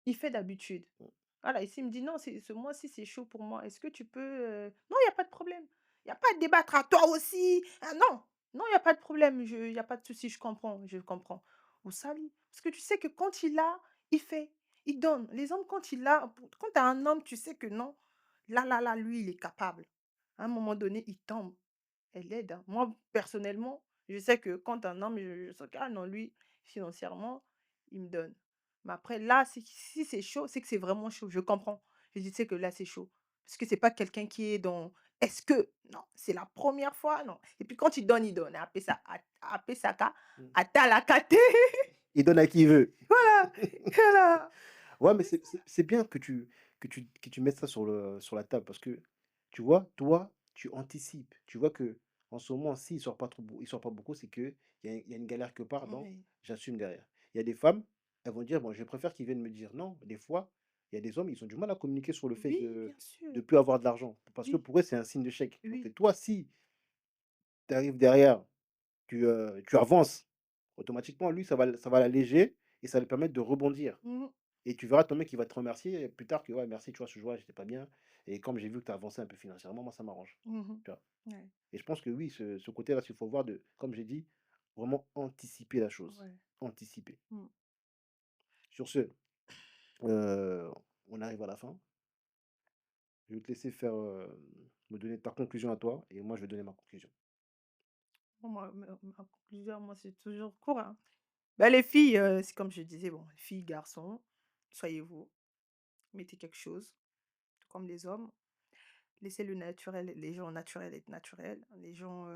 [SPEAKER 2] il fait d'habitude.
[SPEAKER 1] mmh.
[SPEAKER 2] Voilà, et s'il me dit: «Non, c'est ce mois-ci, c'est chaud pour moi. Est-ce que tu peux, Non, il y a pas de problème. Il y a pas à débattre. à toi aussi. Ah non! Non, il y a pas de problème. Il y a pas de souci, je comprends, je comprends». Ou sali. Parce que tu sais que quand il a, il fait, il donne. Les hommes, quand il a quand tu as un homme, tu sais que non, là, lui, il est capable. À un moment donné, il tombe. Elle aide, hein. Moi, personnellement, je sais que quand un homme, je sais que: «Ah non, lui, financièrement, il me donne». Mais après là, si c'est chaud, c'est que c'est vraiment chaud, je comprends. Je sais que là, c'est chaud. Parce que c'est pas quelqu'un qui est dans: «Est-ce que?» non, c'est la première fois, non. Et puis quand il donne, il donne. Ape saka,
[SPEAKER 1] Mmh.
[SPEAKER 2] atala kate.
[SPEAKER 1] Il donne à qui il veut.
[SPEAKER 2] Voilà, voilà.
[SPEAKER 1] Ouais, mais
[SPEAKER 2] C'est ça.
[SPEAKER 1] c'est bien que tu mettes ça sur la table parce que, tu vois, toi, tu anticipes. Tu vois que en ce moment, il sort pas beaucoup, c'est qu'il y a une galère quelque part, donc
[SPEAKER 2] Oui.
[SPEAKER 1] j'assume derrière. Il y a des femmes, elles vont dire: «Bon, je préfère qu'ils viennent me dire non». Des fois, il y a des hommes, ils ont du mal à communiquer sur le fait
[SPEAKER 2] Oui, bien sûr.
[SPEAKER 1] de plus avoir de l'argent parce que
[SPEAKER 2] Oui,
[SPEAKER 1] pour eux, c'est un signe d'échec. Donc
[SPEAKER 2] oui.
[SPEAKER 1] toi, si tu arrives derrière, tu avances, automatiquement, lui, ça va l'alléger et ça va lui permettre de rebondir.
[SPEAKER 2] Mmh.
[SPEAKER 1] Et tu verras ton mec, il va te remercier plus tard que: «Ouais, merci, tu vois, ce jour-là, j'étais pas bien». et comme j'ai vu que tu as avancé un peu financièrement, moi ça m'arrange,
[SPEAKER 2] Mmh.
[SPEAKER 1] tu vois?
[SPEAKER 2] Ouais,
[SPEAKER 1] Et je pense que oui, ce côté-là, il faut voir de comme j'ai dit, vraiment anticiper la chose,
[SPEAKER 2] ouais.
[SPEAKER 1] anticiper.
[SPEAKER 2] Mmh.
[SPEAKER 1] Sur ce, heu, on arrive à la fin. Je vais te laisser faire, me donner ta conclusion à toi et moi je vais donner ma conclusion.
[SPEAKER 2] Bon, ma conclusion, moi, c'est toujours court, hein. Bah, les filles, c'est comme je disais, bon, filles, garçons, soyez vous, mettez quelque chose, tout comme les hommes. Laissez le naturel, les gens naturels être naturels, les gens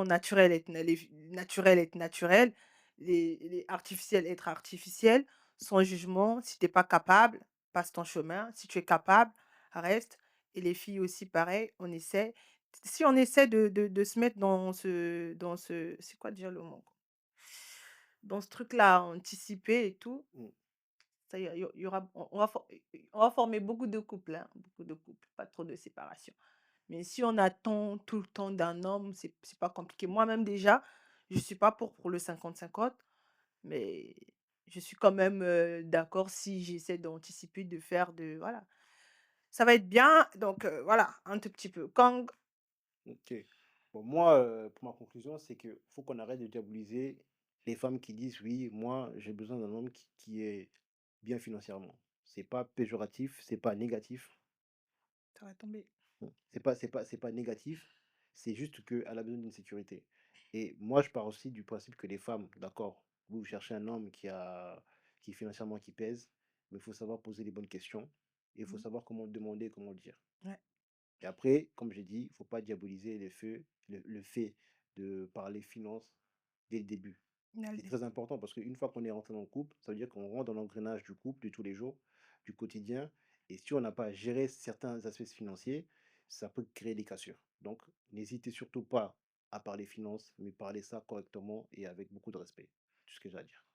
[SPEAKER 2] naturels être naturels, les artificiels être artificiels, sans jugement. Si tu es pas capable, passe ton chemin. Si tu es capable, reste. Et les filles aussi pareil, on essaie si on essaie de se mettre dans ce c'est quoi déjà le mot? Dans ce truc-là, anticiper et tout,
[SPEAKER 1] Mmh,
[SPEAKER 2] ça il y aura on va former beaucoup de couples, hein, beaucoup de couples, pas trop de séparation. Mais si on attend tout le temps d'un homme, c'est pas compliqué. Moi-même déjà, je suis pas pour le 50-50, mais je suis quand même, d'accord si j'essaie d'anticiper, de faire de voilà. Ça va être bien, donc voilà, un tout petit peu. Quand
[SPEAKER 1] OK. Bon moi, pour ma conclusion, c'est que faut qu'on arrête de diaboliser les femmes qui disent: «Oui, moi j'ai besoin d'un homme qui est bien financièrement». C'est pas péjoratif, c'est pas négatif.
[SPEAKER 2] ça va tomber.
[SPEAKER 1] C'est pas négatif, c'est juste qu'elle a besoin d'une sécurité et moi, je pars aussi du principe que les femmes, d'accord, vous cherchez un homme qui financièrement qui pèse, mais il faut savoir poser les bonnes questions et il faut
[SPEAKER 2] Mmh.
[SPEAKER 1] savoir comment demander et comment le dire
[SPEAKER 2] Ouais,
[SPEAKER 1] et après, comme j'ai dit, il faut pas diaboliser le fait de parler finances dès le début. C'est
[SPEAKER 2] Naldi.
[SPEAKER 1] très important parce qu'une fois qu'on est rentré dans le couple, ça veut dire qu'on rentre dans l'engrenage du couple de tous les jours, du quotidien. Et si on n'a pas géré certains aspects financiers, ça peut créer des cassures. Donc, n'hésitez surtout pas à parler finances, mais parler ça correctement et avec beaucoup de respect. C'est tout ce que j'ai à dire.